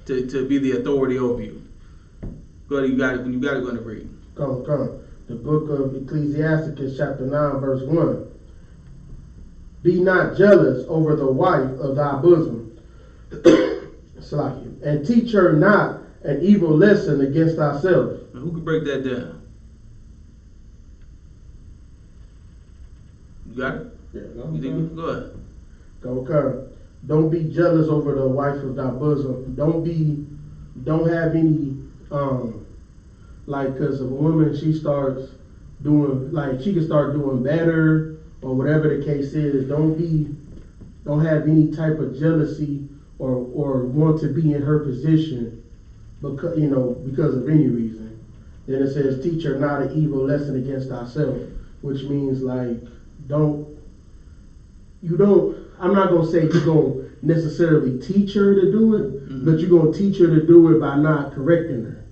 to be the authority over you. Go ahead, when you got it, going to read. Come. The book of Ecclesiasticus, chapter 9, verse 1. Be not jealous over the wife of thy bosom, and teach her not an evil lesson against thyself. Now, who can break that down? You got it? Yeah, You think? Go ahead. Come. Don't be jealous over the wife of thy bosom. Don't have any, cause if a woman, she starts doing, she can start doing better, or whatever the case is, don't have any type of jealousy or want to be in her position because of any reason. Then it says, teach her not an evil lesson against thyself, which means I'm not going to say you're going to necessarily teach her to do it, but you're going to teach her to do it by not correcting her.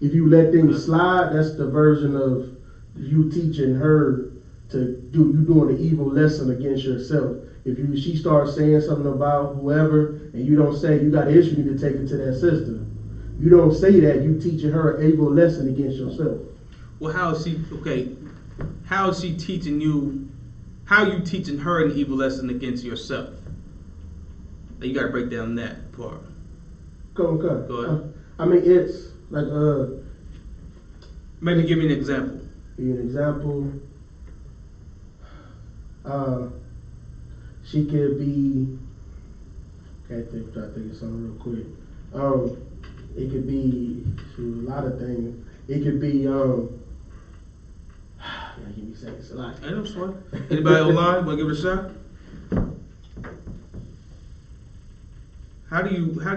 If you let things slide, that's the version of you teaching her you doing an evil lesson against yourself. If she starts saying something about whoever, and you don't say, you got an issue, you need to take it to that sister. You don't say that, you teaching her an evil lesson against yourself. Well, how is she teaching you? How are you teaching her an evil lesson against yourself? You got to break down that part. Go ahead. It's like maybe give me an example. She could be. Try to think of something real quick. It could be a lot of things. It could be give me seconds. I know, sweat. Anybody online? Want to give it a shot? How do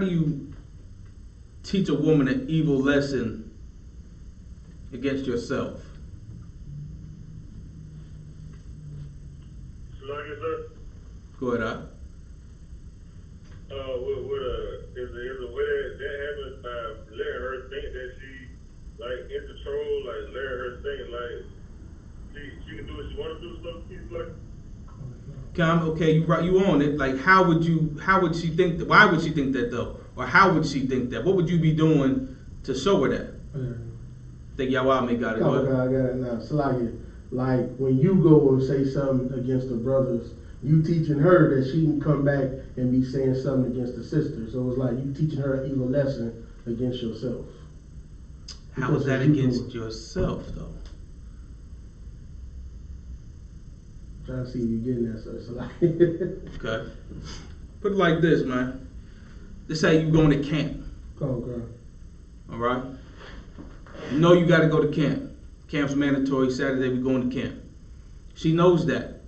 you teach a woman an evil lesson against yourself? Go ahead, is a way that happens by letting her think that she in control, letting her think she can do what she want to do, so she's okay, you on it. How would she think that? Why would she think that though? Or how would she think that? What would you be doing to show her that? Think y'all got it. Go ahead. I got it now. So like when you go and say something against the brothers, you teaching her that she can come back and be saying something against the sister. So it's like you teaching her an evil lesson against yourself. How is that against yourself though? Trying to see if you're getting that, so it's like okay. Put it like this, man. Let's say you going to camp. Okay. All right. You know you got to go to camp. Camp's mandatory. Saturday we going to camp. She knows that.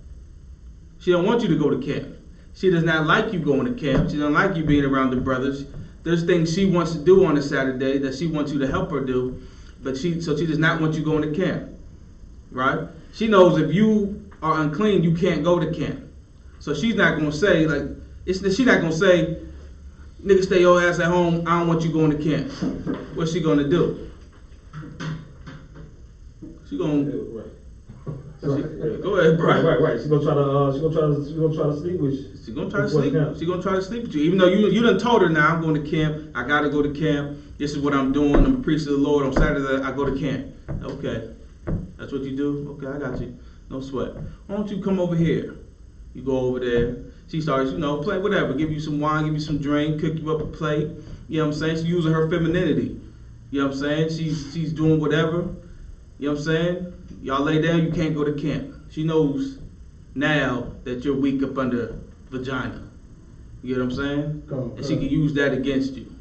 She don't want you to go to camp. She does not like you going to camp. She don't like you being around the brothers. There's things she wants to do on a Saturday that she wants you to help her do, but she does not want you going to camp. Right? She knows if you are unclean, you can't go to camp. So she's not gonna say she's not gonna say, nigga, stay your ass at home. I don't want you going to camp. What's she gonna do? She gonna go ahead, bro. Right. She's gonna try to sleep with you. She's gonna try to sleep. She's gonna try to sleep with you, even though you done told her now I'm going to camp. I gotta go to camp. This is what I'm doing. I'm a priest of the Lord. On Saturday I go to camp. Okay, that's what you do. Okay, I got you. No sweat. Why don't you come over here? You go over there. She starts, play whatever. Give you some wine, give you some drink, cook you up a plate. You know what I'm saying? She's using her femininity. You know what I'm saying? She's doing whatever. You know what I'm saying? Y'all lay down, you can't go to camp. She knows now that you're weak up under vagina. You know what I'm saying? And she can use that against you.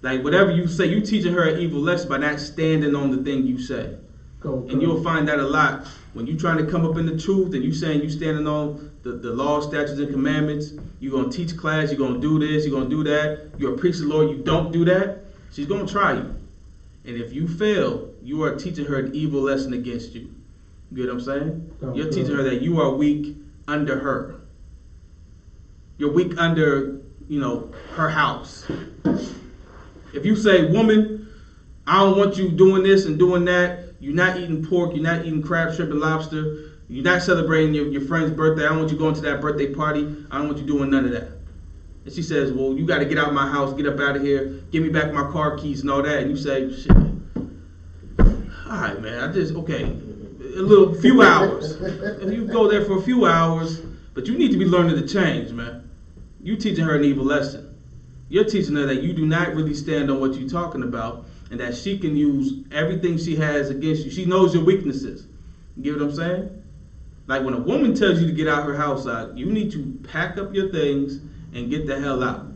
Like whatever you say, you teaching her an evil lesson by not standing on the thing you say. And you'll find that a lot when you trying to come up in the truth and you saying you standing on the law, statutes, and commandments. You're going to teach class, you're going to do this, you're going to do that. You're a priest of the Lord, you don't do that. She's going to try you. And if you fail, you are teaching her an evil lesson against you. You get what I'm saying? You're teaching her that you are weak under her. You're weak under, her house. If you say, woman, I don't want you doing this and doing that. You're not eating pork. You're not eating crab, shrimp, and lobster. You're not celebrating your friend's birthday. I don't want you going to that birthday party. I don't want you doing none of that. And she says, well, you got to get out of my house. Get up out of here. Give me back my car keys and all that. And you say, shit. All right, man. A few hours. And you go there for a few hours, but you need to be learning to change, man. You teaching her an evil lesson. You're teaching her that you do not really stand on what you're talking about and that she can use everything she has against you. She knows your weaknesses. You get what I'm saying? Like when a woman tells you to get out her house, you need to pack up your things and get the hell out.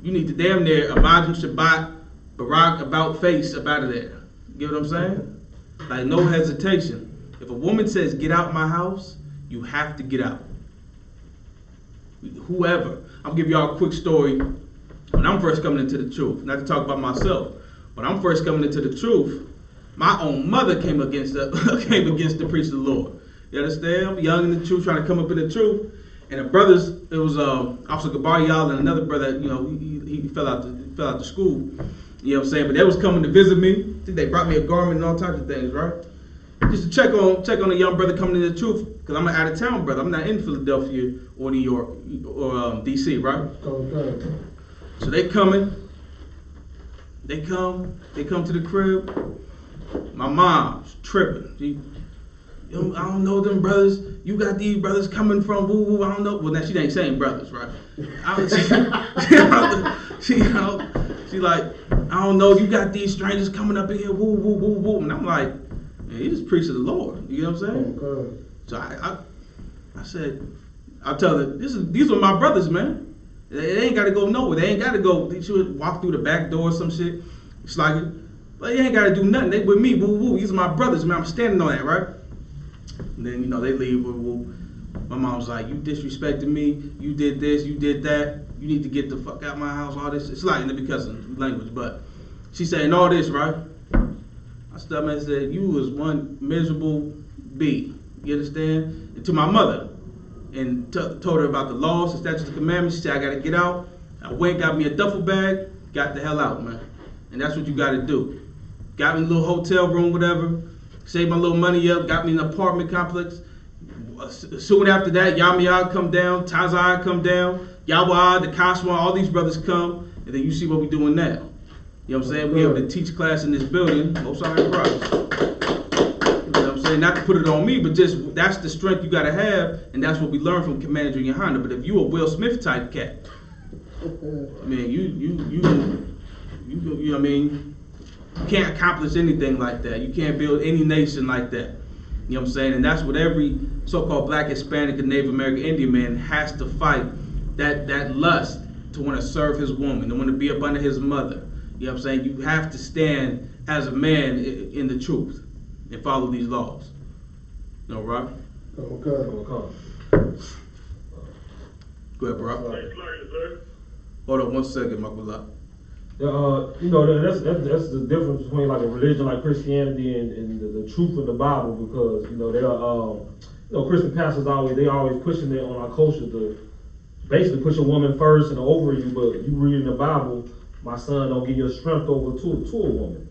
You need to damn near Imagine Shabbat, Barak, about face up out of there. You get what I'm saying? Like no hesitation. If a woman says get out my house, you have to get out. Whoever. I'll give y'all a quick story. When I'm first coming into the truth, not to talk about myself, when I'm first coming into the truth, my own mother came against the priest of the Lord. You understand? I'm young in the truth, trying to come up in the truth. And the brothers, it was Officer Gabaryal and another brother, he fell out the school. You know what I'm saying? But they was coming to visit me. I think they brought me a garment and all types of things, right? Just to check on a young brother coming into the truth, because I'm an out of town brother. I'm not in Philadelphia or New York or DC, right? Okay. So they coming. They come to the crib. My mom's tripping. I don't know them brothers. You got these brothers coming from woo woo. I don't know. Well, now she ain't saying brothers, right? She like, I don't know. You got these strangers coming up in here, woo woo woo woo. And I'm like, man, you just preach to the Lord. You know what I'm saying? Okay. So I said, I'll tell her, these are my brothers, man. They ain't got to go nowhere. They ain't got to go. They should walk through the back door or some shit. It's like, but they ain't got to do nothing. They with me, woo woo. These are my brothers, man. I'm standing on that, right? And then, they leave. Woo woo. My mom's like, you disrespected me. You did this. You did that. You need to get the fuck out of my house. All this. It's like because of language, but she's saying all this, right? I stood up and said, you was one miserable bee. You understand? And to my mother. And told her about the laws, the statutes, the commandments. She said, I got to get out. I went, got me a duffel bag, got the hell out, man. And that's what you got to do. Got me a little hotel room, whatever. Saved my little money up, got me an apartment complex. Soon after that, Yamiyah come down, Tazai come down, Yahweh, the Kaswa, all these brothers come. And then you see what we're doing now. You know what I'm saying? We're able to teach class in this building. Most of our brothers. Not to put it on me, but just that's the strength you gotta have, and that's what we learn from Commander Yohana. But if you a Will Smith type cat, I mean, you know what I mean, you can't accomplish anything like that. You can't build any nation like that. You know what I'm saying? And that's what every so-called Black, Hispanic, and Native American Indian man has to fight. That lust to want to serve his woman, to want to be up under his mother. You know what I'm saying? You have to stand as a man in the truth and follow these laws. No, Rob? Okay. Go ahead, bro. Hold on 1 second, Makula. That's the difference between like a religion like Christianity and the truth of the Bible, because there are Christian pastors always pushing it on our culture to basically push a woman first and over you, but you read in the Bible, my son, don't give your strength over to a woman.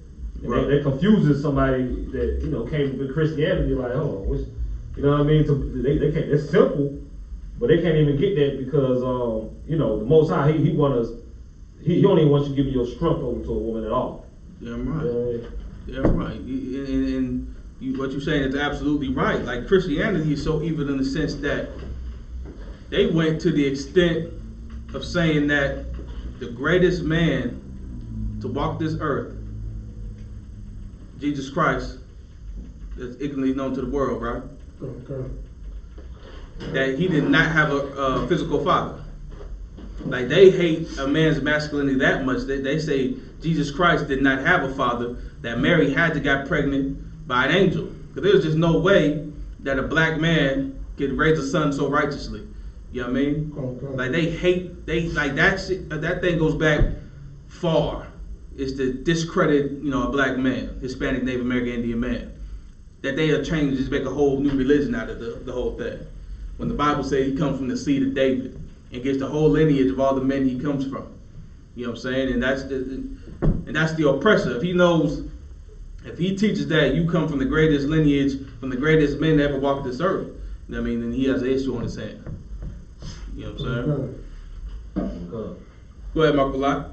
And right. That confuses somebody that came with Christianity, like, oh, you know what I mean? They can't. It's simple, but they can't even get that because the Most High he don't even want you giving your strength over to a woman at all. Damn right. Damn right. And what you're saying is absolutely right. Like Christianity is so evil in the sense that they went to the extent of saying that the greatest man to walk this earth, Jesus Christ, is ignorantly known to the world, right? Okay. that he did not have a physical father. Like they hate a man's masculinity that much. They say Jesus Christ did not have a father, that Mary had to get pregnant by an angel. Because there's just no way that a black man could raise a son so righteously. You know what I mean? Okay. Like they hate, like that shit, that thing goes back far. It's to discredit, a black man, Hispanic, Native American, Indian man. That they are trying to just make a whole new religion out of the whole thing. When the Bible says he comes from the seed of David and gets the whole lineage of all the men he comes from. You know what I'm saying? And that's the oppressor. If he teaches that you come from the greatest lineage, from the greatest men that ever walked this earth, you know what I mean, then he has an issue on his hand. You know what I'm saying? Okay. Go ahead, Mark Black.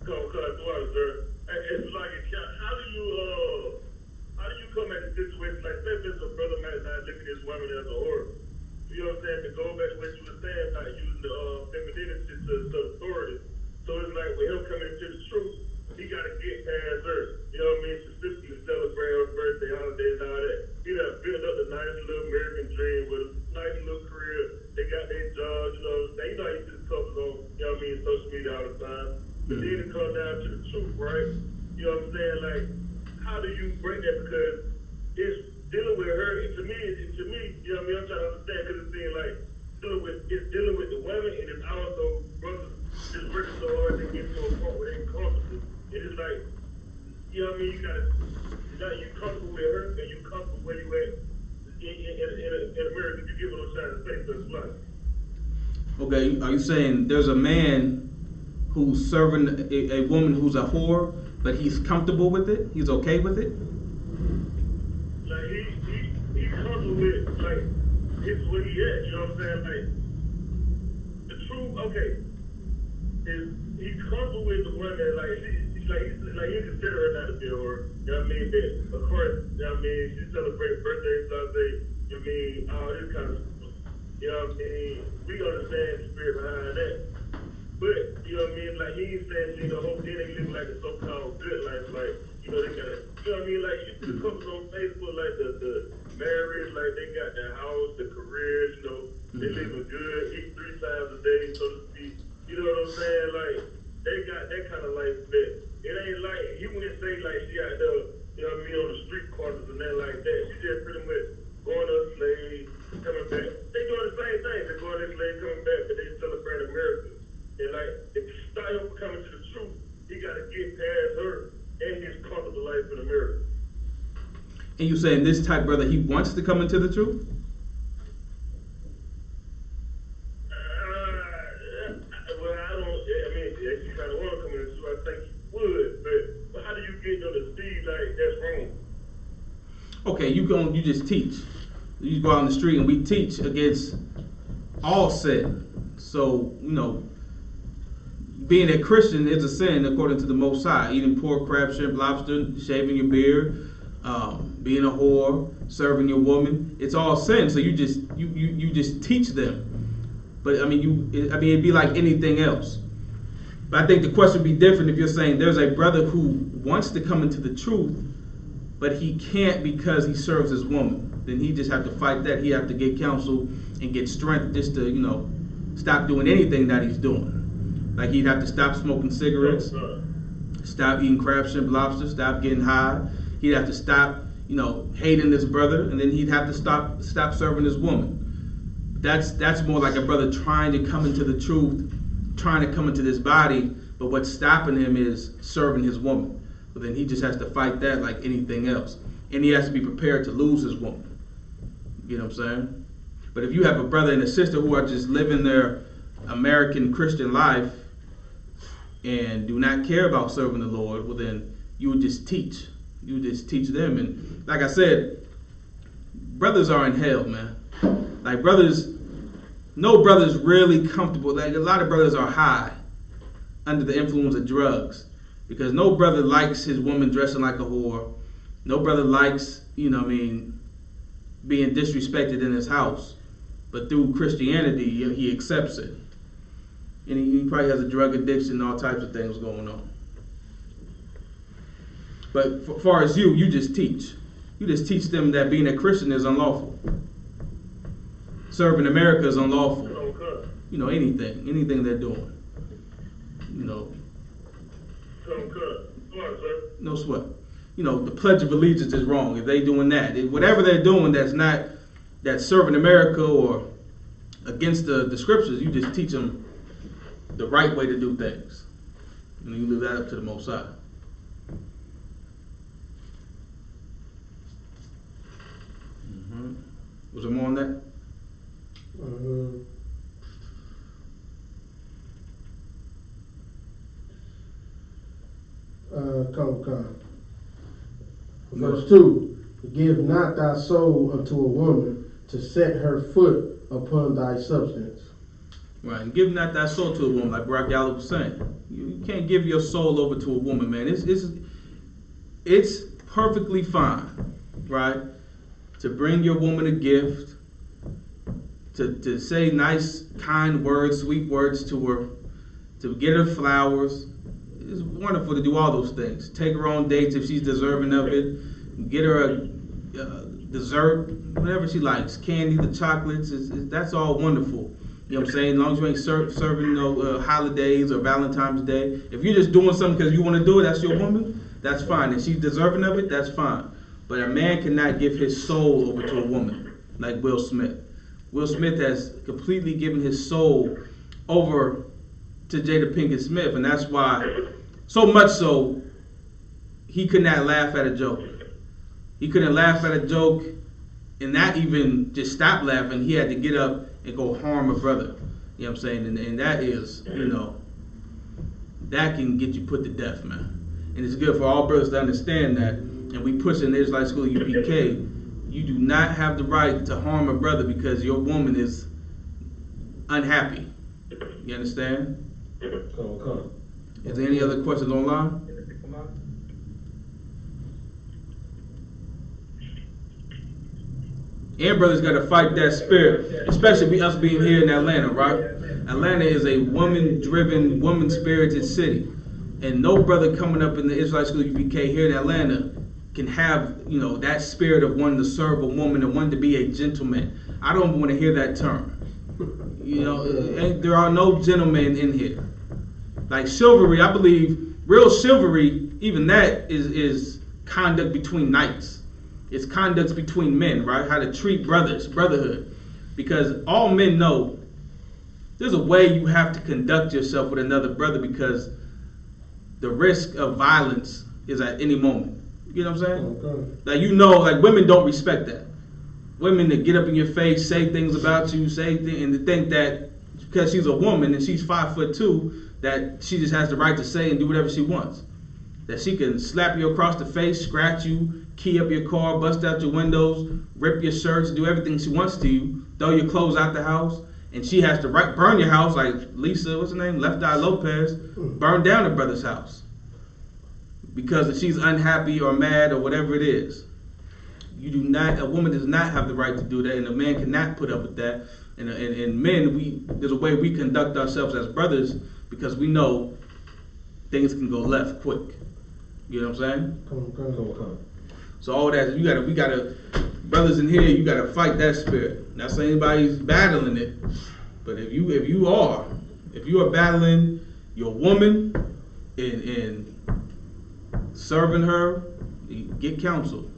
Sir. It's like, how do you come at the situation like say if it's a brother might not look at his woman as a whore? You know what I'm saying? To go back to what you were saying, not using the femininity to authority. So it's like with him coming into the truth, he got to get past her. You know what I mean? Specifically celebrate her birthday, holidays, and all that. He done built up the nice little American dream with a nice little career. They got their jobs, you know. You know how you just couples on, you know what I mean, social media all the time. But then it comes down to the truth, right? You know what I'm saying? Like, how do you break that? Because it's dealing with her. To me, you know what I mean? I'm trying to understand because it's being like it's dealing with the women and it's also brothers just working so hard to get to a point where they're comfortable. And it's like, you know what I mean? You comfortable with her and you comfortable where you at in America. You get what I'm trying to say, so it's like. Okay, are you saying there's a man who's serving a woman who's a whore, but he's comfortable with it? He's okay with it? Like he comfortable with like it's where he at, you know what I'm saying? Like the truth, okay, is he comfortable with the woman like he consider her not to be a whore, you know what I mean? But of course, you know what I mean, she celebrates birthdays, Sunday, you know what I mean, all this kind of stuff. You know what I mean? We understand the spirit behind that. But, you know what I mean, like he ain't saying, the whole thing they live like a so-called good life, like, you know, they got you know what I mean, like you see the couples on Facebook, like the marriage, like they got the house, the careers, you know, they living good, eat 3 times a day, so to speak. You know what I'm saying? Like, they got that kind of life, but it ain't like, he wouldn't say like she out there, you know what I mean, on the street corners and that like that. She just pretty much going to a slave, coming back. They doing the same thing. They're going to a slave, coming back, but they celebrate America. And like, if you start him coming to the truth, he got to get past her and his comfortable life in America. And you saying this type brother, he wants to come into the truth? Well, I don't. I mean, if you kind of want to come into the truth, I think you would. But how do you get them to see like that's wrong? Okay, you just teach. You go out on the street and we teach against all sin. So, being a Christian is a sin according to the Most High. Eating pork, crab, shrimp, lobster, shaving your beard, being a whore, serving your woman. It's all sin. So you just teach them. But it'd be like anything else. But I think the question would be different if you're saying there's a brother who wants to come into the truth, but he can't because he serves his woman. Then he just have to fight that. He have to get counsel and get strength just to, stop doing anything that he's doing. Like he'd have to stop smoking cigarettes, stop eating crab, shrimp, lobster, stop getting high. He'd have to stop, hating his brother, and then he'd have to stop serving his woman. That's more like a brother trying to come into the truth, trying to come into this body, but what's stopping him is serving his woman. But then he just has to fight that like anything else. And he has to be prepared to lose his woman. You know what I'm saying? But if you have a brother and a sister who are just living their American Christian life and do not care about serving the Lord, well then you would just teach. You would just teach them. And like I said, brothers are in hell, man. Like no brother's really comfortable. Like a lot of brothers are high under the influence of drugs. Because no brother likes his woman dressing like a whore. No brother likes, being disrespected in his house. But through Christianity, he accepts it. And he probably has a drug addiction and all types of things going on. But as far as you just teach. You just teach them that being a Christian is unlawful. Serving America is unlawful. You know, anything they're doing. You know. No sweat. You know, the Pledge of Allegiance is wrong. If they doing that, whatever they're doing that's serving America or against the scriptures, you just teach them the right way to do things. And you leave that up to the Most High. Was there more on that? Come. Verse 2, give not thy soul unto a woman to set her foot upon thy substance. Right, and give not thy soul to a woman, like Barack Yalla was saying. You can't give your soul over to a woman, man. It's perfectly fine, right, to bring your woman a gift, to say nice, kind words, sweet words to her, to get her flowers. It's wonderful to do all those things. Take her on dates if she's deserving of it. Get her a dessert, whatever she likes. Candy, the chocolates, that's all wonderful. You know what I'm saying? As long as you ain't serving no holidays or Valentine's Day. If you're just doing something because you want to do it, that's your woman, that's fine. If she's deserving of it, that's fine. But a man cannot give his soul over to a woman like Will Smith. Will Smith has completely given his soul over to Jada Pinkett Smith, and that's why, so much so, he could not laugh at a joke. He couldn't laugh at a joke and not even just stop laughing. He had to get up and go harm a brother. You know what I'm saying? And that is, you know, that can get you put to death, man. And it's good for all brothers to understand that. And we push in the Israelite School UPK, you do not have the right to harm a brother because your woman is unhappy. You understand? Come. Is there any other questions online? And brothers got to fight that spirit, especially us being here in Atlanta, right? Atlanta is a woman-driven, woman-spirited city. And no brother coming up in the Israelite School UPK here in Atlanta can have, you know, that spirit of wanting to serve a woman and wanting to be a gentleman. I don't want to hear that term. You know, there are no gentlemen in here. Like chivalry, I believe, real chivalry, even that is conduct between knights. It's conduct between men, right? How to treat brothers, brotherhood. Because all men know there's a way you have to conduct yourself with another brother because the risk of violence is at any moment. You know what I'm saying? Okay. Like, you know, like women don't respect that. Women that get up in your face, say things about you, and to think that because she's a woman and she's 5'2", that she just has the right to say and do whatever she wants. That she can slap you across the face, scratch you, key up your car, bust out your windows, rip your shirts, do everything she wants to you, throw your clothes out the house, and she has to burn your house like Lisa, what's her name, Left Eye Lopez, burn down her brother's house. Because she's unhappy or mad or whatever it is. A woman does not have the right to do that, and a man cannot put up with that. And men, there's a way we conduct ourselves as brothers because we know things can go left quick. You know what I'm saying? Come. So all that, we gotta, brothers in here, you gotta fight that spirit. Not saying anybody's battling it, but if you are battling your woman and serving her, get counsel.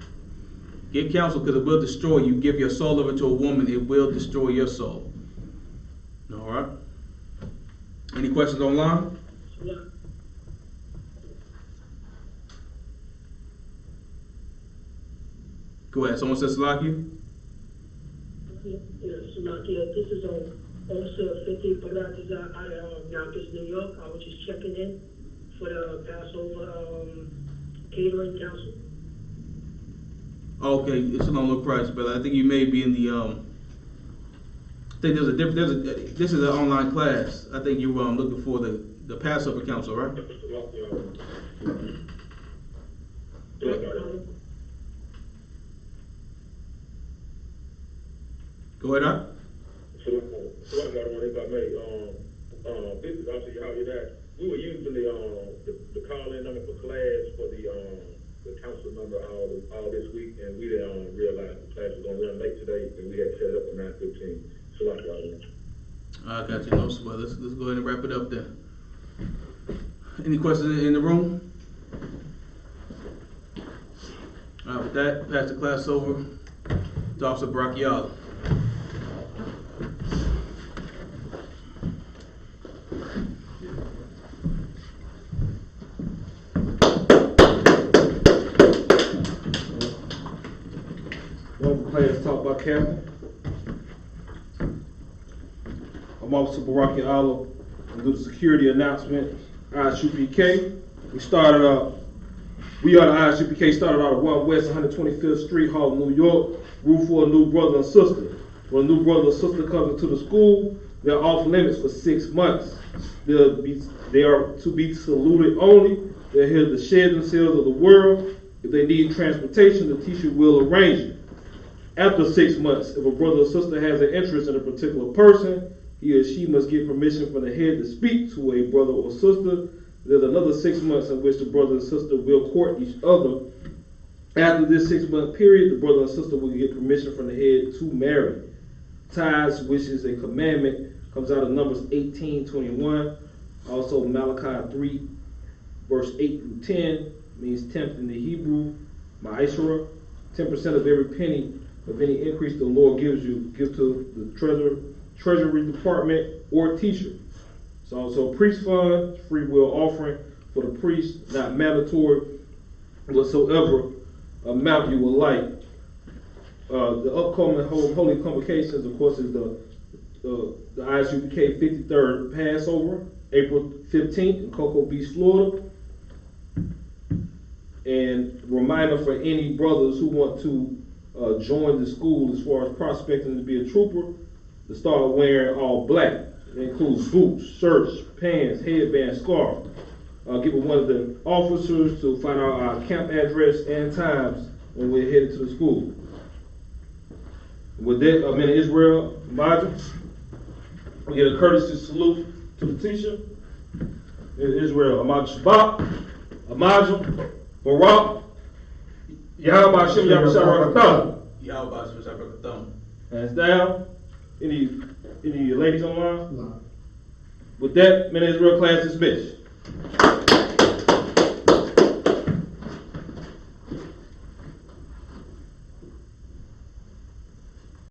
Get counsel because it will destroy you. Give your soul over to a woman, it will destroy your soul. All right. Any questions online? Go ahead. Someone says Salakia? Yes, Salakia. This is Officer 50 Baratiza out of Yonkers, New York. I was just checking in for the Passover catering council. Okay, it's Shalom Lord Christ, brother. I think you may be in the I think this is an online class. I think you were looking for the Passover council, right? Go ahead, Doc. So I got one if I may. This is obviously how you that we were using the call-in number for class for the council remember all this week, and we didn't realize the class was gonna run late today, and we had set it up at 9:15. So like I got you, no sweat. Let's go ahead and wrap it up there. Any questions in the room? All right, with that, pass the class over to Officer Bracchiala. One class taught by Captain. I'm Officer Baraki Allah. I'm doing the security announcement. Isupk. We are the Isupk, started out at 1 West 125th Street, Harlem, New York. Room for a new brother and sister. When a new brother or sister comes into the school, they're off limits for 6 months. They are to be saluted only. They're here to share themselves of the world. If they need transportation, the teacher will arrange it. After 6 months, if a brother or sister has an interest in a particular person, he or she must get permission from the head to speak to a brother or sister. There's another 6 months in which the brother and sister will court each other. After this 6 month period, the brother and sister will get permission from the head to marry. Ties, which is a commandment, comes out of Numbers 18:21. Also Malachi 3, verse 8 through 10, means 10th in the Hebrew, Ma'ashera. 10% of every penny of any increase the Lord gives you, give to the Treasury Department or teacher. It's also a priest fund, free will offering for the priest, not mandatory, whatsoever amount you would like. The upcoming holy convocations, of course, is the ISUPK 53rd Passover, April 15th in Cocoa Beach, Florida. And reminder for any brothers who want to join the school as far as prospecting to be a trooper, to start wearing all black. It includes boots, shirts, pants, headband, scarf. Give one of the officers to find out our camp address and times when we're headed to the school. With that, I'm in Israel, Major. We get a courtesy salute to the teacher. In Israel, Ahmad Shabbat, Ahmad Barak, Yahweh Hashem Yahweh Yahweh. Hands down. Any ladies online? No. With that, men Israel class dismissed.